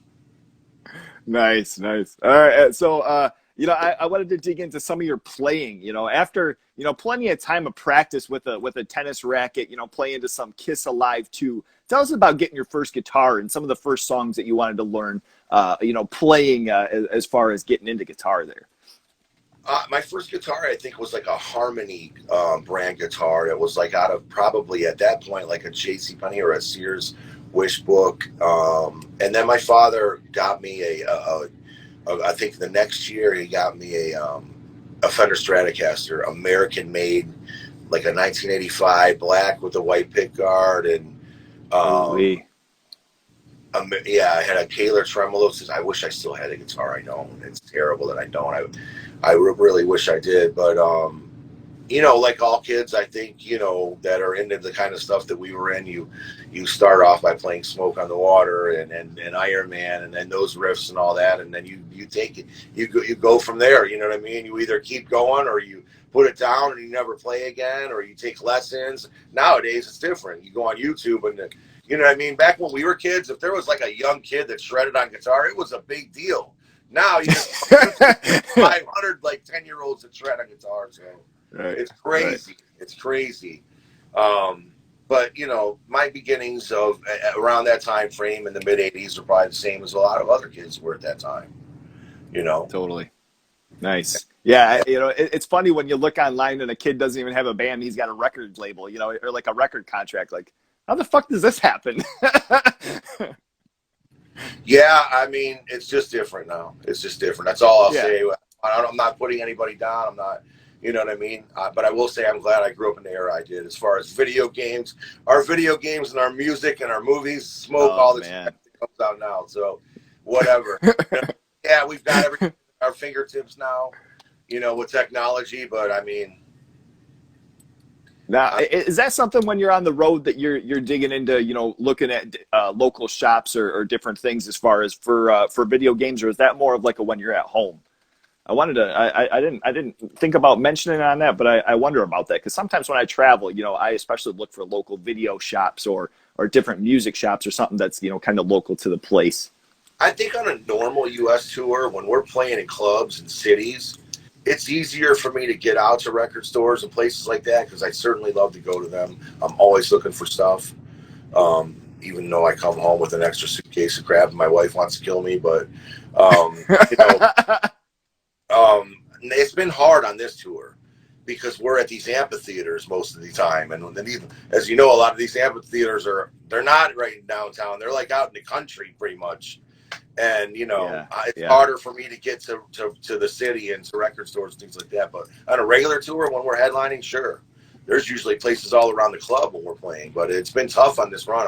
Nice. All right. So, you know, I wanted to dig into some of your playing, you know, after, you know, plenty of time of practice with a tennis racket, you know, playing to some Kiss Alive 2. Tell us about getting your first guitar and some of the first songs that you wanted to learn, you know, playing as far as getting into guitar there. My first guitar, I think, was like a Harmony brand guitar. It was like out of probably at that point like a JCPenney or a Sears Wish book. And then my father got me I think the next year he got me a Fender Stratocaster, American made, like a 1985 black with a white pickguard, and yeah, I had a Kaler tremolo. I wish I still had a guitar. I know it's terrible that I don't. I really wish I did, but you know, like all kids, I think, you know, that are into the kind of stuff that we were in, you start off by playing Smoke on the Water and Iron Man and then those riffs and all that, and then you take it, you go from there. You know what I mean? You either keep going or you put it down and you never play again, or you take lessons. Nowadays it's different. You go on YouTube and you know what I mean? Back when we were kids, if there was like a young kid that shredded on guitar, it was a big deal. Now you just 500 like 10-year-olds that shred on guitar. So right. It's crazy. Right. It's crazy. But you know, my beginnings of around that time frame in the mid '80s were probably the same as a lot of other kids were at that time. You know, totally. Nice. Yeah, you know, it's funny when you look online and a kid doesn't even have a band; he's got a record label, you know, or like a record contract. Like, how the fuck does this happen? Yeah, I mean, it's just different now. It's just different. That's all I'll say. I'm not putting anybody down. I'm not, you know what I mean? But I will say I'm glad I grew up in the era I did. As far as video games, our video games and our music and our movies, Smoke, all this stuff that comes out now. So whatever. Yeah, we've got everything at our fingertips now, you know, with technology. But I mean, now, is that something when you're on the road that you're digging into, you know, looking at local shops or different things as far as for video games, or is that more of like a when you're at home? I wanted to, I didn't think about mentioning on that, but I wonder about that because sometimes when I travel, you know, I especially look for local video shops or different music shops or something that's, you know, kind of local to the place. I think on a normal U.S. tour, when we're playing in clubs and cities, it's easier for me to get out to record stores and places like that because I certainly love to go to them. I'm always looking for stuff, even though I come home with an extra suitcase of crap and my wife wants to kill me. But, you know, it's been hard on this tour because we're at these amphitheaters most of the time. And as you know, a lot of these amphitheaters they're not right in downtown. They're like out in the country pretty much. And you know, Yeah. it's Yeah. harder for me to get to the city and to record stores and things like that. But on a regular tour, when we're headlining, sure, there's usually places all around the club when we're playing. But it's been tough on this run.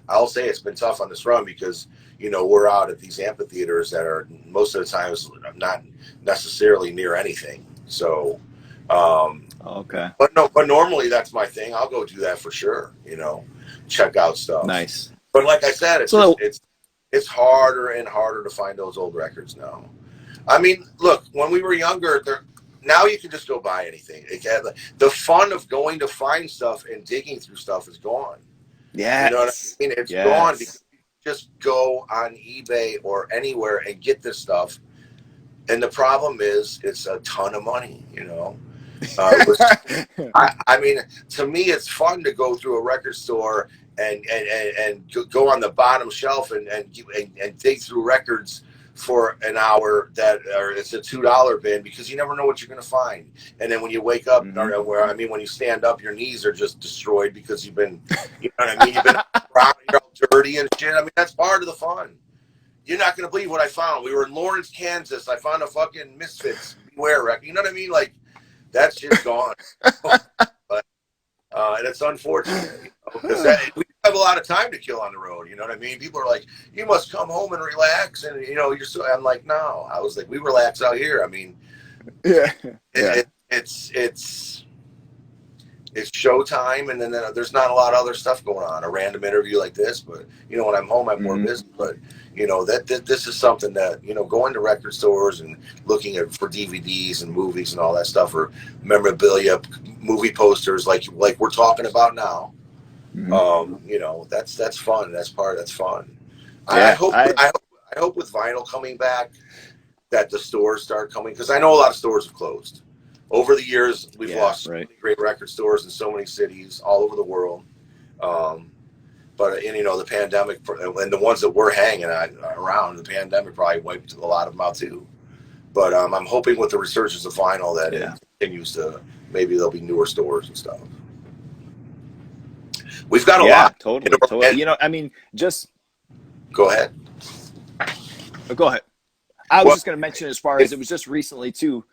I'll say it's been tough on this run because you know we're out at these amphitheaters that are most of the times not necessarily near anything. So, Okay. but no, but normally that's my thing. I'll go do that for sure. You know, check out stuff. Nice. But like I said, So it's harder and harder to find those old records now. I mean, look, when we were younger, now you can just go buy anything. The fun of going to find stuff and digging through stuff is gone. You know what yes. I mean? It's gone Yes. because you just go on eBay or anywhere and get this stuff. And the problem is, it's a ton of money. You know, I mean, to me, it's fun to go through a record store and go on the bottom shelf and dig through records for an hour it's a $2 bin because you never know what you're going to find. And then when you wake up, when you stand up, your knees are just destroyed because you've been, you know what I mean? You've been around, you're all dirty and shit. I mean, that's part of the fun. You're not going to believe what I found. We were in Lawrence, Kansas. I found a fucking Misfits Beware record. You know what I mean? Like, that shit's gone. But, and it's unfortunate, you know, because we have a lot of time to kill on the road. You know what I mean? People are like, you must come home and relax. And, you know, I'm like, no. I was like, we relax out here. I mean, it's showtime. And then there's not a lot of other stuff going on. A random interview like this. But, you know, when I'm home, I'm more busy. But, you know, that this is something that, you know, going to record stores and looking for DVDs and movies and all that stuff, or memorabilia, movie posters like we're talking about now. You know, that's fun. That's fun. Yeah, I hope with vinyl coming back that the stores start coming, because I know a lot of stores have closed. Over the years, we've lost so many great record stores in so many cities all over the world. But you know, the pandemic and the ones that we're hanging around, the pandemic probably wiped a lot of them out too. But I'm hoping with the resurgence of vinyl that it continues to, maybe there'll be newer stores and stuff. We've got a lot. Totally. You know, I mean, just go ahead. Go ahead. I was just going to mention, as far as it was just recently too.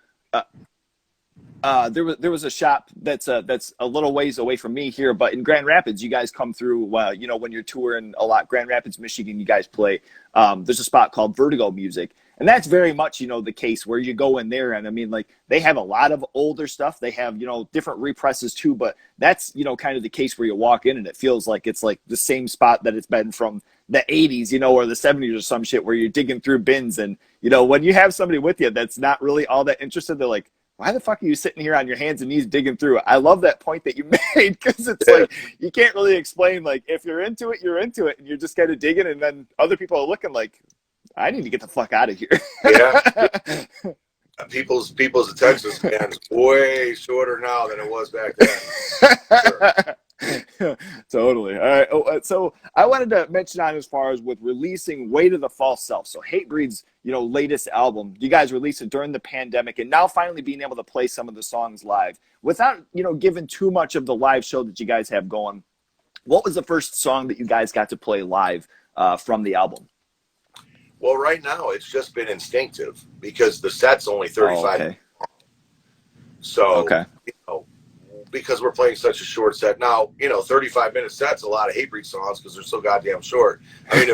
There was a shop that's a little ways away from me here, but in Grand Rapids, you guys come through. You know, when you're touring a lot, Grand Rapids, Michigan, you guys play. There's a spot called Vertigo Music, and that's very much, you know, the case where you go in there, and I mean, like, they have a lot of older stuff. They have, you know, different represses too, but that's, you know, kind of the case where you walk in and it feels like it's like the same spot that it's been from the 80s, you know, or the 70s or some shit, where you're digging through bins, and, you know, when you have somebody with you that's not really all that interested, they're like, why the fuck are you sitting here on your hands and knees digging through it? I love that point that you made, because it's like, you can't really explain, like, if you're into it, you're into it, and you're just kind of digging, and then other people are looking like, I need to get the fuck out of here. People's attention span is way shorter now than it was back then. Sure. Totally. All right. So I wanted to mention on, as far as with releasing Way to the False Self. So Hatebreed's, you know, latest album, you guys released it during the pandemic, and now finally being able to play some of the songs live without, you know, giving too much of the live show that you guys have going. What was the first song that you guys got to play live from the album? Well, right now it's just been instinctive, because the set's only 35 minutes long. So, you know, because we're playing such a short set now, you know, 35-minute sets, a lot of Hatebreed songs, because they're so goddamn short. I mean,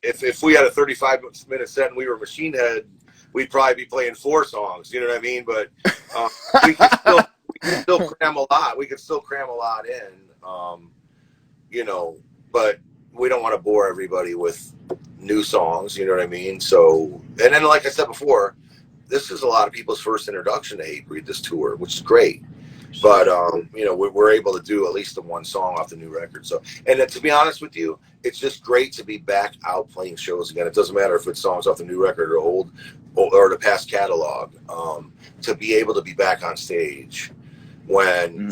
if we had a 35-minute set and we were Machine Head, we'd probably be playing 4 songs. You know what I mean? But we could still cram a lot. We could still cram a lot in. You know, but we don't want to bore everybody with new songs. You know what I mean? So, and then, like I said before, this is a lot of people's first introduction to Hatebreed, this tour, which is great. But you know, we're able to do at least the one song off the new record. So, and to be honest with you, it's just great to be back out playing shows again. It doesn't matter if it's songs off the new record or old or the past catalog. To be able to be back on stage when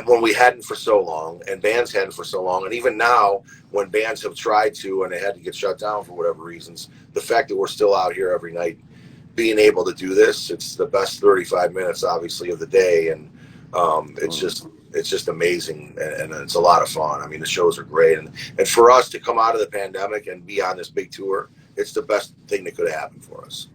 when we hadn't for so long, and bands hadn't for so long, and even now when bands have tried to and they had to get shut down for whatever reasons, the fact that we're still out here every night being able to do this, it's the best 35 minutes obviously of the day, and it's It's just amazing, and it's a lot of fun. I mean, the shows are great, and for us to come out of the pandemic and be on this big tour, it's the best thing that could have happened for us.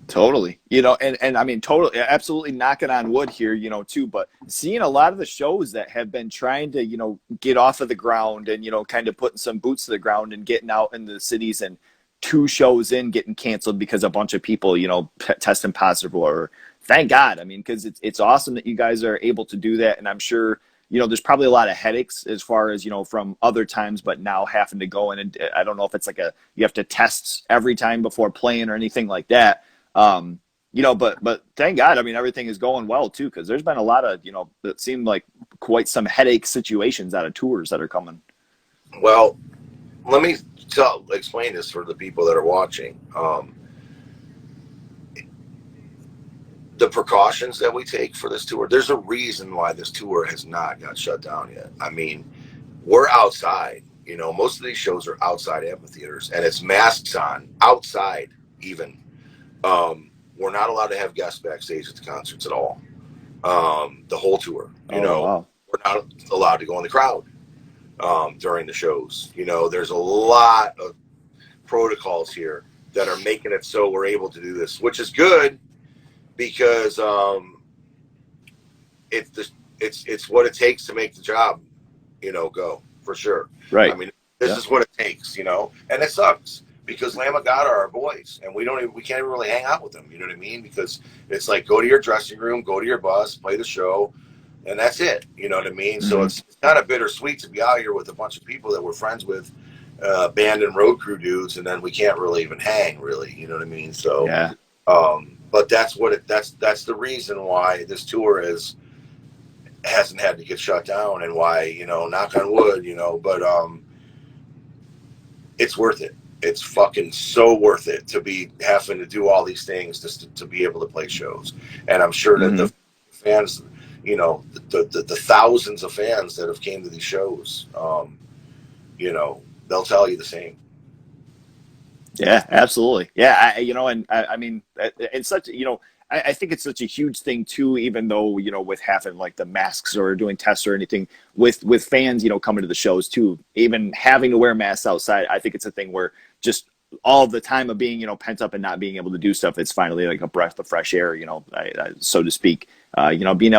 Totally. And I mean, totally, absolutely knocking on wood here, too, but seeing a lot of the shows that have been trying to, get off of the ground and, kind of putting some boots to the ground and getting out in the cities, and 2 shows in getting canceled because a bunch of people, testing positive, or thank God. I mean, because it's awesome that you guys are able to do that. And I'm sure, there's probably a lot of headaches as far as, from other times, but now having to go in, and I don't know if it's like you have to test every time before playing or anything like that. But thank God, I mean, everything is going well too, because there's been a lot of, that seemed like quite some headache situations out of tours that are coming. Well, let me explain this for the people that are watching. The precautions that we take for this tour, there's a reason why this tour has not got shut down yet. I mean, we're outside, most of these shows are outside amphitheaters, and it's masks on outside even. We're not allowed to have guests backstage at the concerts at all. The whole tour, Wow. We're not allowed to go in the crowd during the shows. There's a lot of protocols here that are making it so we're able to do this, which is good, because it's what it takes to make the job, go, for sure. Right. I mean, this is what it takes, and it sucks, because Lamb of God are our boys, and we can't even really hang out with them. You know what I mean? Because it's like, go to your dressing room, go to your bus, play the show, and that's it. You know what I mean? Mm-hmm. So it's kind of bittersweet to be out here with a bunch of people that we're friends with, band and road crew dudes, and then we can't really even hang, really. You know what I mean? So, yeah. But that's that's the reason why this tour hasn't had to get shut down, and why, knock on wood, but it's worth it. It's fucking so worth it to be having to do all these things just to be able to play shows. And I'm sure that the fans, the thousands of fans that have came to these shows, they'll tell you the same. Yeah, absolutely. Yeah. I mean, it's such, I think it's such a huge thing too, even though, with having like the masks or doing tests or anything with fans, coming to the shows too, even having to wear masks outside. I think it's a thing where just all the time of being, pent up and not being able to do stuff, it's finally like a breath of fresh air, so to speak, being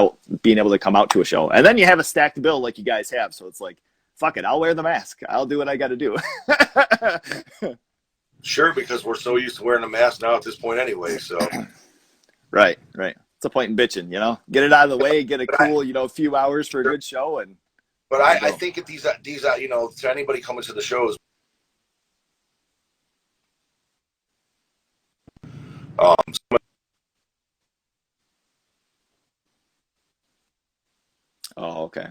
able to come out to a show. And then you have a stacked bill like you guys have. So it's like, fuck it, I'll wear the mask. I'll do what I got to do. Sure, because we're so used to wearing a mask now at this point anyway, so. Right. It's a point in bitching, get it out of the way, get a cool, few hours for a good show. But I think if these, to anybody coming to the shows, oh, okay.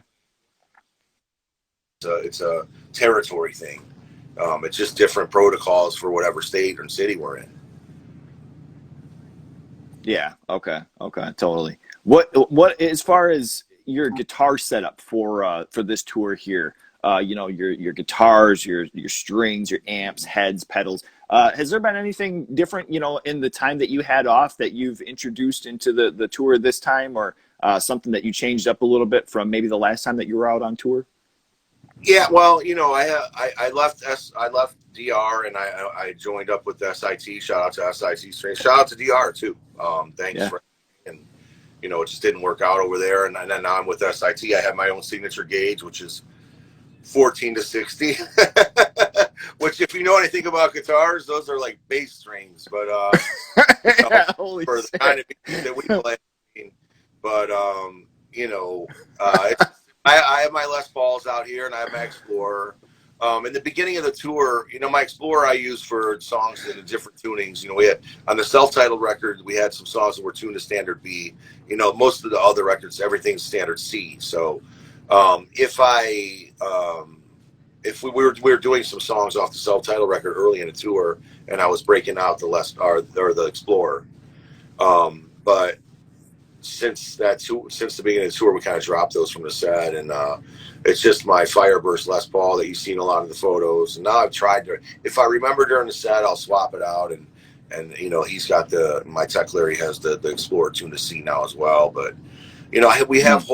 It's a territory thing. It's just different protocols for whatever state or city we're in. Yeah. Okay. Totally. What as far as your guitar setup for this tour here, your guitars, your strings, your amps, heads, pedals. Has there been anything different, in the time that you had off that you've introduced into the tour this time, or something that you changed up a little bit from maybe the last time that you were out on tour? Yeah, well, I left DR, and I joined up with SIT. Shout out to SIT Strings. Shout out to DR too. Thanks for, and it just didn't work out over there, and then now I'm with SIT. I have my own signature gauge, which is 14 to 60. Which, if you know anything about guitars, those are like bass strings, but holy for shit. the kind of music that we play. But I have my Les Pauls out here, and I have my Explorer. In the beginning of the tour, my Explorer I use for songs in different tunings. We had on the self-titled record, we had some songs that were tuned to standard B. Most of the other records, everything's standard C. So if we were doing some songs off the self-titled record early in the tour, and I was breaking out the the Explorer, but since the beginning of the tour, we kind of dropped those from the set, and it's just my Fireburst Les Paul that you've seen a lot of the photos. And now I've tried to, if I remember during the set, I'll swap it out, and he's got my Tech Larry has the Explorer tuned to C now as well. But we have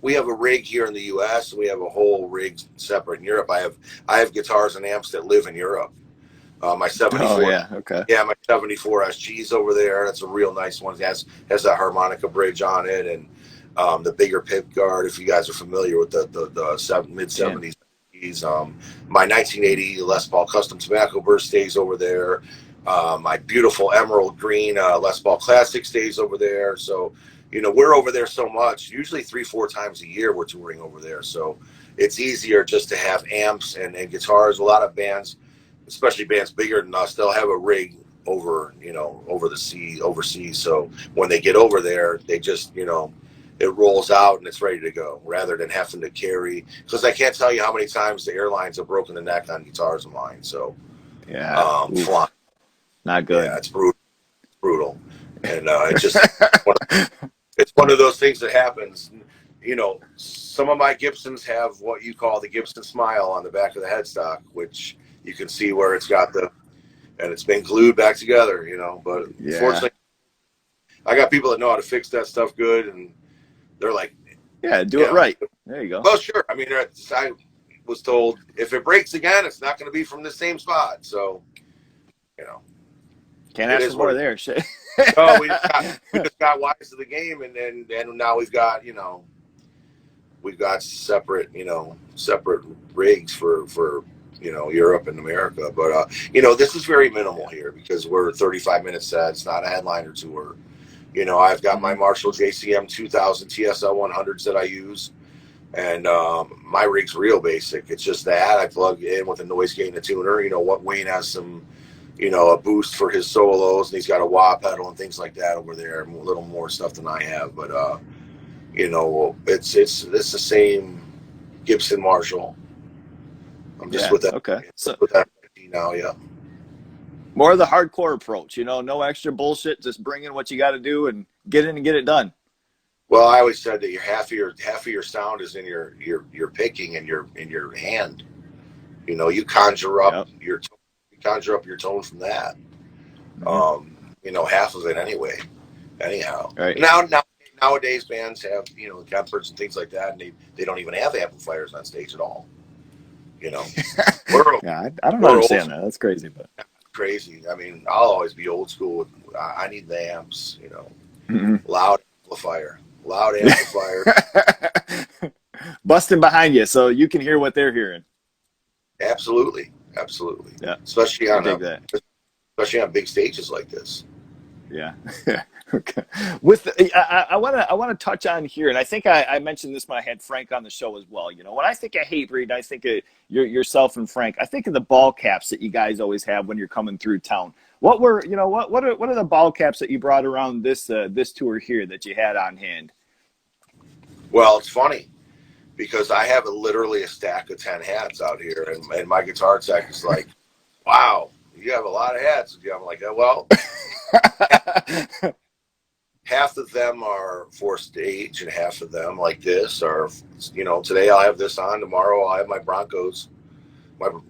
we have a rig here in the U.S. and we have a whole rig separate in Europe. I have guitars and amps that live in Europe. My Oh 74, yeah, okay. yeah, my 74 SG's over there. That's a real nice one. It has that harmonica bridge on it, and the bigger pick guard. If you guys are familiar with the mid Yeah. 70s, my 1980 Les Paul Custom Tobacco Burst stays over there. My beautiful emerald green Les Paul Classic stays over there. So, we're over there so much. Usually 3-4 times a year we're touring over there. So it's easier just to have amps and guitars. A lot of bands, especially bands bigger than us, they'll have a rig over overseas. So when they get over there, they just it rolls out and it's ready to go, rather than having to carry. Because I can't tell you how many times the airlines have broken the neck on guitars of mine. So Yeah. flying, Not good. yeah, it's brutal, and it's one of those things that happens. Some of my Gibsons have what you call the Gibson smile on the back of the headstock, which you can see where it's got and it's been glued back together, but Yeah. fortunately I got people that know how to fix that stuff good, and they're like, Yeah, do it right. There you go. well, sure. I mean, I was told if it breaks again, it's not going to be from the same spot. So, Can't it ask is for more what there. Shit. no, we just got wise to the game, and now we've got separate rigs for Europe and America. But this is very minimal here because we're 35-minute sets, not a headliner tour. I've got my Marshall JCM 2000 TSL 100s that I use, and my rig's real basic. It's just that I plug in with a noise gate and a tuner. What Wayne has some, a boost for his solos, and he's got a wah pedal and things like that over there. A little more stuff than I have, but it's the same Gibson Marshall. I'm just with that. Okay. So with that now, yeah. more of the hardcore approach, no extra bullshit. Just bring in what you got to do and get in and get it done. Well, I always said that half of your sound is in your picking and your hand. You conjure up your tone from that. Half of it anyway. Anyhow, right. Nowadays bands have Kempers and things like that, and they don't even have amplifiers on stage at all. Yeah, I don't understand that. That's crazy, but crazy. I mean, I'll always be old school. I need the amps. Loud amplifier. Busting behind you so you can hear what they're hearing. Absolutely. Yeah, especially on big stages like this. Yeah. Okay. I want to touch on here, and I think I mentioned this when I had Frank on the show as well. When I think of Hatebreed, I think of yourself and Frank. I think of the ball caps that you guys always have when you're coming through town. What are the ball caps that you brought around this tour here that you had on hand? Well, it's funny because I have literally a stack of 10 hats out here, and my guitar tech is like, "Wow, you have a lot of hats." I'm like, "Well." Half of them are for stage, and half of them, like this, are, today I'll have this on, tomorrow I'll have my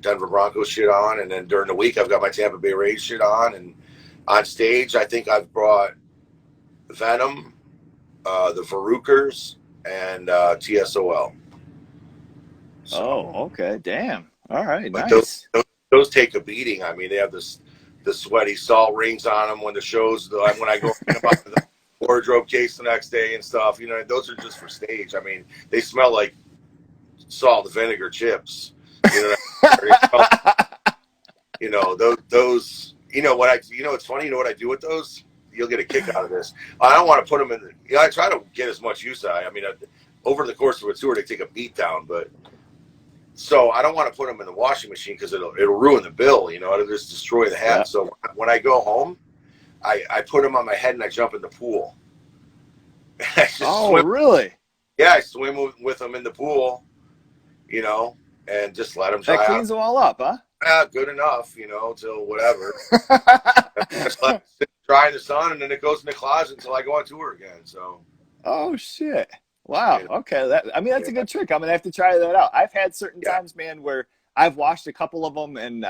Denver Broncos shit on, and then during the week I've got my Tampa Bay Rays shit on, and on stage I think I've brought Venom, the Verukers, and TSOL. So, oh, okay, damn. All right, nice. Those take a beating. I mean, they have the sweaty salt rings on them when the shows, when I go in the wardrobe case the next day and stuff. Those are just for stage. I mean, they smell like salt and vinegar chips. Those. It's funny. What I do with those? You'll get a kick out of this. I don't want to put them in. I try to get as much use out. I mean, over the course of a tour, they take a beat down, but. So I don't want to put them in the washing machine because it'll ruin the bill. It'll just destroy the hat. Yeah. So when I go home, I put them on my head and I jump in the pool. Swim. Really? Yeah, I swim with them in the pool, and just let them dry. That cleans them all up, huh? Yeah, good enough, till whatever. Just let it sit dry in the sun, and then it goes in the closet until I go on tour again. So. Oh shit. Wow. Okay. That's a good trick. I'm gonna have to try that out. I've had certain times, man, where I've washed a couple of them, and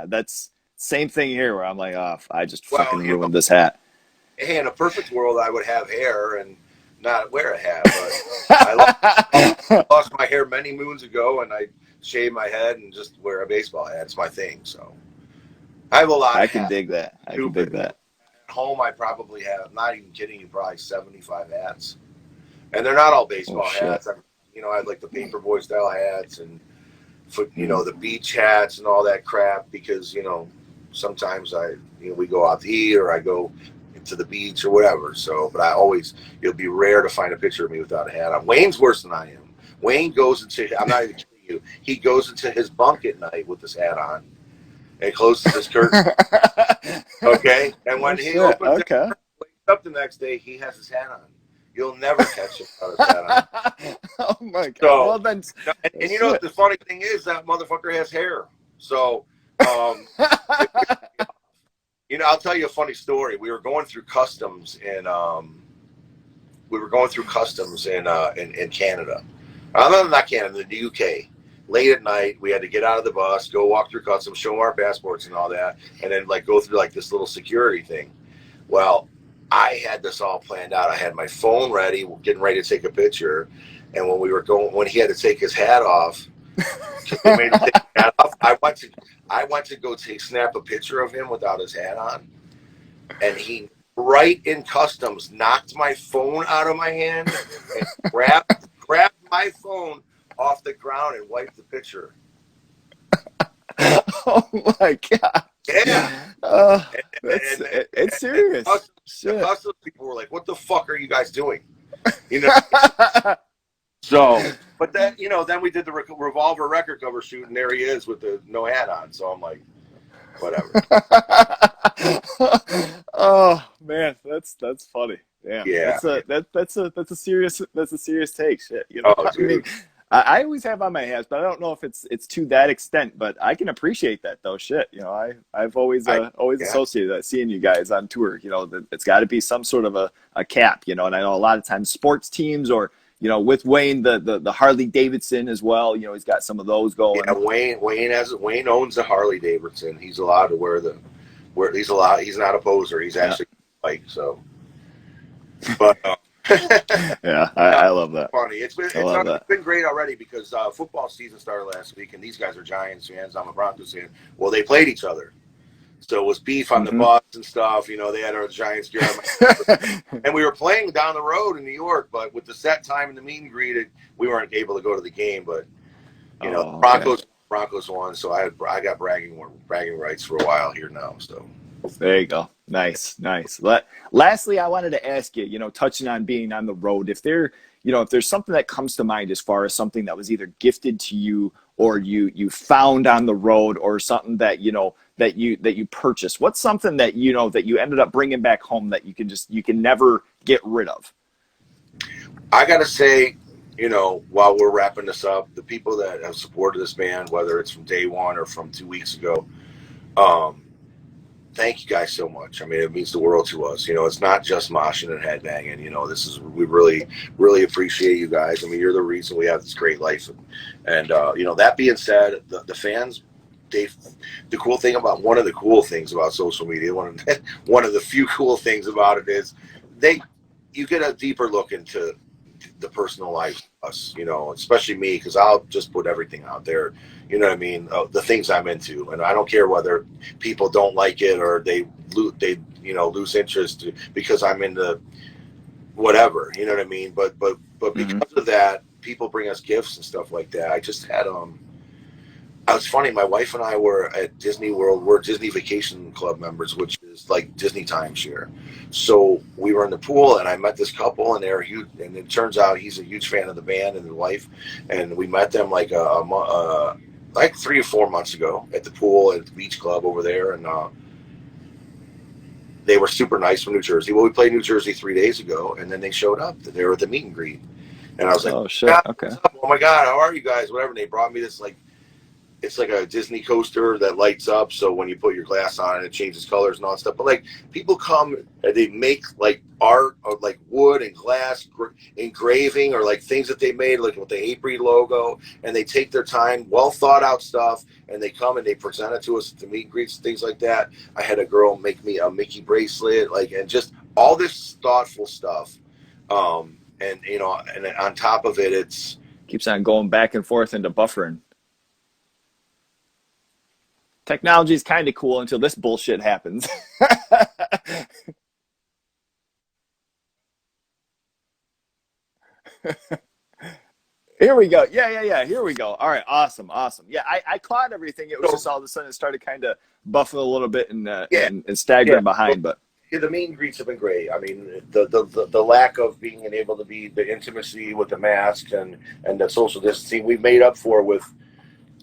that's same thing here, where I'm like, oh, I just fucking ruined this hat. Hey, in a perfect world, I would have hair, and not wear a hat, but I lost my hair many moons ago, and I shave my head and just wear a baseball hat. It's my thing. So I have a lot I of can hats. dig that. I can dig Stupid. that. At home, I probably have, I'm not even kidding you, probably 75 hats. And they're not all Oh baseball shit. hats. I have like the paperboy style hats and, Mm. the beach hats and all that crap because, sometimes we go out to eat or I go to the beach or whatever. So, but it'll be rare to find a picture of me without a hat on. Wayne's worse than I am. Wayne goes I'm not even kidding you, he goes into his bunk at night with his hat on and closes his curtain. Okay? And Oh when he shit. opens it, Okay. wakes up the next day, he has his hat on. You'll never catch him without his hat on. Oh my god. So, Well then, and shit. the funny thing is that motherfucker has hair. So, it, I'll tell you a funny story. We were going through customs in Canada. Not Canada, the UK. Late at night, we had to get out of the bus, go walk through customs, show them our passports and all that, and then like go through like this little security thing. Well, I had this all planned out. I had my phone ready, getting ready to take a picture, and when he had to take his hat off, because they made him take his hat off, I went to go snap a picture of him without his hat on, and he right in customs knocked my phone out of my hand and grabbed my phone off the ground and wiped the picture. Oh my god. Yeah. It's serious. The Shit. customs people were like, "What the fuck are you guys doing?" You know. So, but then then we did the Revolver record cover shoot, and there he is with the no hat on. So I'm like, whatever. Oh man, that's funny. Damn. Yeah. That's a serious take. Shit. Oh, I mean, dude. I always have on my hats, but I don't know if it's to that extent. But I can appreciate that though. Shit. I've always always Yeah. associated that seeing you guys on tour. It's got to be some sort of a cap. And I know a lot of times sports teams or with Wayne the Harley Davidson as well. He's got some of those Yeah, going. Wayne owns a Harley Davidson. He's allowed to he's not a poser. He's Yeah. actually like so. But Yeah, I love that. funny. It's I love that. been great already because football season started last week, and these guys are Giants fans. I'm a Broncos fan. Well, they played each other, so it was beef on the bus and stuff. They had our Giants gear on, and we were playing down the road in New York. But with the set time and the meet and greet, we weren't able to go to the game. But Broncos won, so I got bragging rights for a while here now. So there you go. Nice. Lastly, I wanted to ask you, touching on being on the road, if there's something that comes to mind as far as something that was either gifted to you or you found on the road or something that you purchased. What's something that that you ended up bringing back home that you can never get rid of? I gotta say, while we're wrapping this up, the people that have supported this band, whether it's from day one or from 2 weeks ago, thank you guys so much. I mean, it means the world to us. It's not just moshing and headbanging. We really, really appreciate you guys. I mean, you're the reason we have this great life. And that being said, the fans, one of the cool things about social media, one of the few cool things about it is you get a deeper look into the personal life of us, especially me, because I'll just put everything out there. You know what I mean? The things I'm into, and I don't care whether people don't like it or they lose interest because I'm into whatever. You know what I mean? But because of that, people bring us gifts and stuff like that. I just had it's funny. My wife and I were at Disney World. We're Disney Vacation Club members, which is like Disney timeshare. So we were in the pool, and I met this couple, and they're huge. And it turns out he's a huge fan of the band and the wife. And we met them like like 3 or 4 months ago at the pool at the beach club over there, and they were super nice from New Jersey. Well, we played New Jersey 3 days ago, and then they showed up. They were at the meet and greet, and I was like, "Oh shit, okay. Oh my god, how are you guys? Whatever." And they brought me this it's like a Disney coaster that lights up, so when you put your glass on it changes colors and all that stuff. But like, people come and they make like art or like wood and glass engraving or like things that they made like with the Hatebreed logo, and they take their time, well thought out stuff, and they come and they present it to us at the meet and greets and things like that. I had a girl make me a Mickey bracelet, and just all this thoughtful stuff. and and on top of it, it's Keeps on going back and forth into buffering. Technology is kind of cool until this bullshit happens. Here we go. Yeah. Here we go. All right. Awesome. Yeah, I caught everything. It was so just all of a sudden it started kind of buffing a little bit and yeah, and yeah. staggering So, behind. But yeah, the meet and greets have been great. I mean, the lack of being able to be the intimacy with the mask and the social distancing we've made up for with.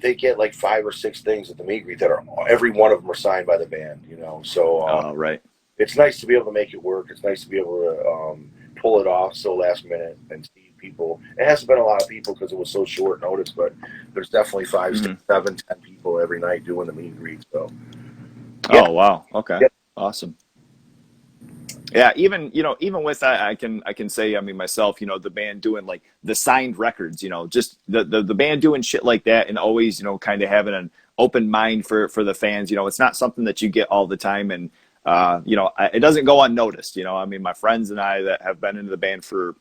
They get like 5 or 6 things at the meet and greet that are every one of them are signed by the band. So right. it's nice to be able to make it work. It's nice to be able to pull it off so last minute and see people. It hasn't been a lot of people because it was so short notice, but there's definitely 5, 6, 7, 10 people every night doing the meet and greet. So yeah, Oh wow. Okay. yeah. Awesome. Yeah, even with that, I can say, I mean, myself, the band doing like the signed records, just the band doing shit like that, and always, kind of having an open mind for the fans. It's not something that you get all the time, and it doesn't go unnoticed. I mean, my friends and I that have been into the band for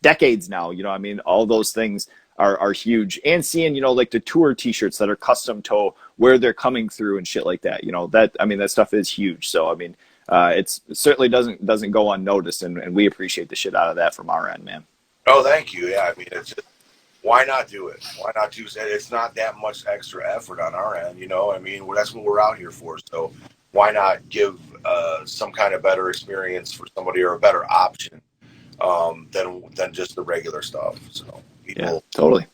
decades now, I mean, all those things are huge. And seeing, like the tour T-shirts that are custom to where they're coming through and shit like that, that, I mean, that stuff is huge. So I mean. It certainly doesn't go unnoticed, and we appreciate the shit out of that from our end, man. Oh, thank you. Yeah, I mean, it's just, why not do it? Why not do it? It's not that much extra effort on our end, I mean, that's what we're out here for. So why not give some kind of better experience for somebody or a better option than just the regular stuff? So Yeah, totally.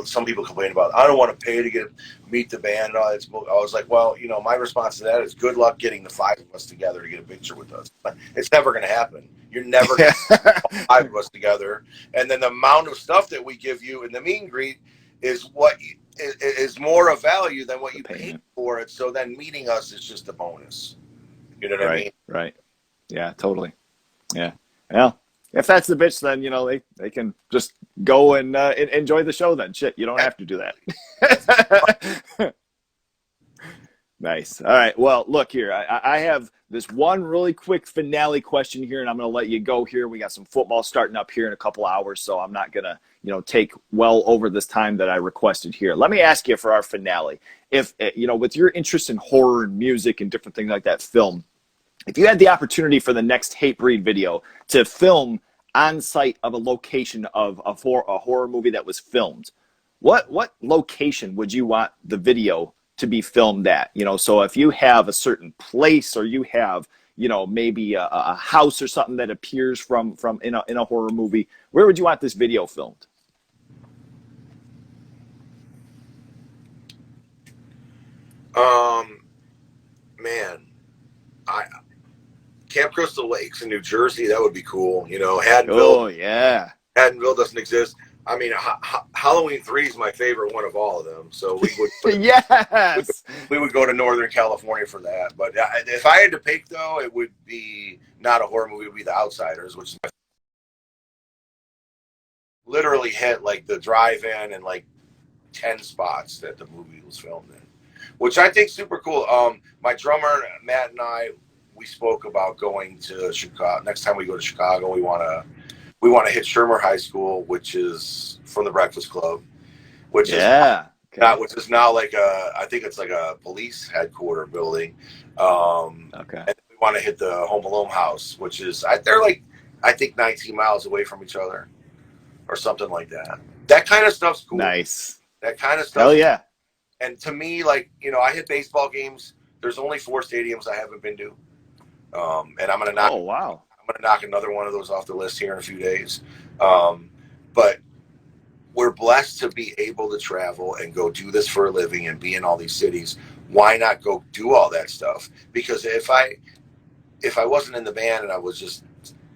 Some people complain about, I don't want to pay to meet the band. I was like, well, my response to that is good luck getting the 5 of us together to get a picture with us. It's never going to happen. You're never going to get all 5 of us together. And then the amount of stuff that we give you in the meet and greet is what is more of value than what you paid for it. So then meeting us is just a bonus. You know what I mean? Right. Yeah, totally. Yeah. Well, if that's the bitch, then they can just go and enjoy the show. Then shit, you don't have to do that. Nice. All right. Well, look here. I have this one really quick finale question here, and I'm going to let you go here. We got some football starting up here in a couple hours, so I'm not going to take well over this time that I requested here. Let me ask you for our finale. If with your interest in horror and music and different things like that, film. If you had the opportunity for the next Hatebreed video to film on site of a location of a horror movie that was filmed, what location would you want the video to be filmed at? So if you have a certain place, or you have maybe a house or something that appears from in a horror movie, where would you want this video filmed? Man, Camp Crystal Lakes in New Jersey, that would be cool. Haddonville. Oh yeah. Haddonville doesn't exist. I mean, Halloween 3 is my favorite one of all of them. So we would Yes. we would go to Northern California for that. But if I had to pick, though, it would be not a horror movie. It would be The Outsiders, which is literally hit like the drive-in and like 10 spots that the movie was filmed in, which I think super cool. My drummer Matt and I, we spoke about going to Chicago. Next time we go to Chicago, we want to hit Shermer High School, which is from the Breakfast Club, which is now like I think it's like a police headquarter building. And we want to hit the Home Alone house, which is they're like I think 19 miles away from each other, or something like that. That kind of stuff's cool. Nice. That kind of stuff. Hell yeah. And to me, like I hit baseball games. There's only 4 stadiums I haven't been to, and I'm gonna knock. Oh wow. I'm going to knock another one of those off the list here in a few days. But we're blessed to be able to travel and go do this for a living and be in all these cities. Why not go do all that stuff? Because if I wasn't in the band and I was just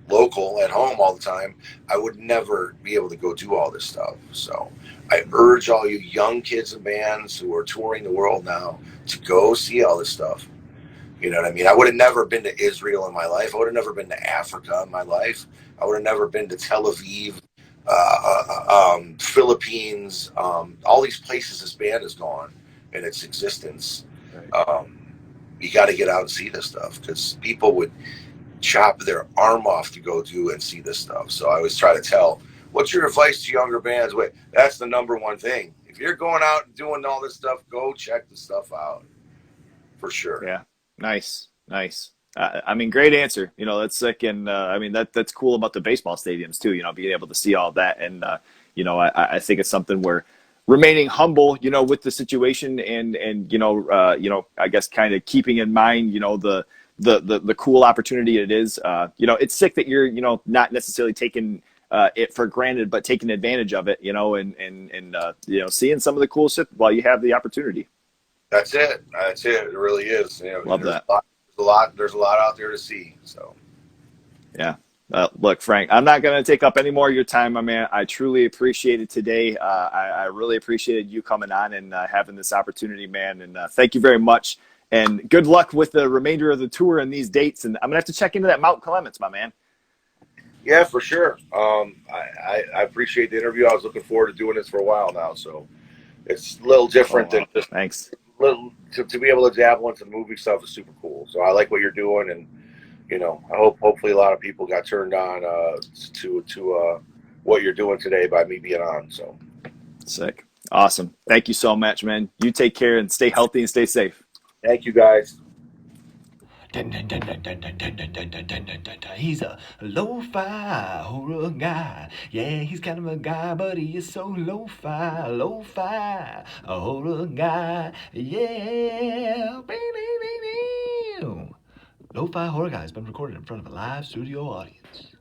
local at home all the time, I would never be able to go do all this stuff. So I urge all you young kids and bands who are touring the world now to go see all this stuff. You know what I mean? I would have never been to Israel in my life. I would have never been to Africa in my life. I would have never been to Tel Aviv, Philippines, all these places this band has gone in its existence. Right. You got to get out and see this stuff, because people would chop their arm off to go do and see this stuff. So I always try to tell, what's your advice to younger bands? Wait, that's the number one thing. If you're going out and doing all this stuff, go check the stuff out for sure. Yeah. Nice. Nice. I mean, great answer. You know, that's sick, and I mean that's cool about the baseball stadiums too. You know, being able to see all that, and you know, I think it's something where remaining humble, you know, with the situation, and you know, I guess kind of keeping in mind, you know, the cool opportunity it is. You know, it's sick that you're, you know, not necessarily taking it for granted, but taking advantage of it. You know, and you know, seeing some of the cool shit while you have the opportunity. That's it. That's it. It really is. You know, Love that. there's a lot out there to see. So Yeah. Look, Frank, I'm not going to take up any more of your time, my man. I truly appreciate it today. I really appreciated you coming on and having this opportunity, man. And thank you very much. And good luck with the remainder of the tour and these dates. And I'm going to have to check into that Mount Clements, my man. yeah, for sure. I appreciate the interview. I was looking forward to doing this for a while now. So it's a little Oh, different than wow. just Thanks. little to be able to dabble into the movie stuff is super cool. So I like what you're doing, and you know, I hope hopefully a lot of people got turned on to what you're doing today by me being on. So Sick. Awesome. Thank you so much, man. You take care and stay healthy and stay safe. thank you guys. He's a lo-fi horror guy. Yeah, he's kind of a guy, but he is so lo-fi, lo-fi a horror guy. Yeah. Lo-fi horror guy has been recorded in front of a live studio audience.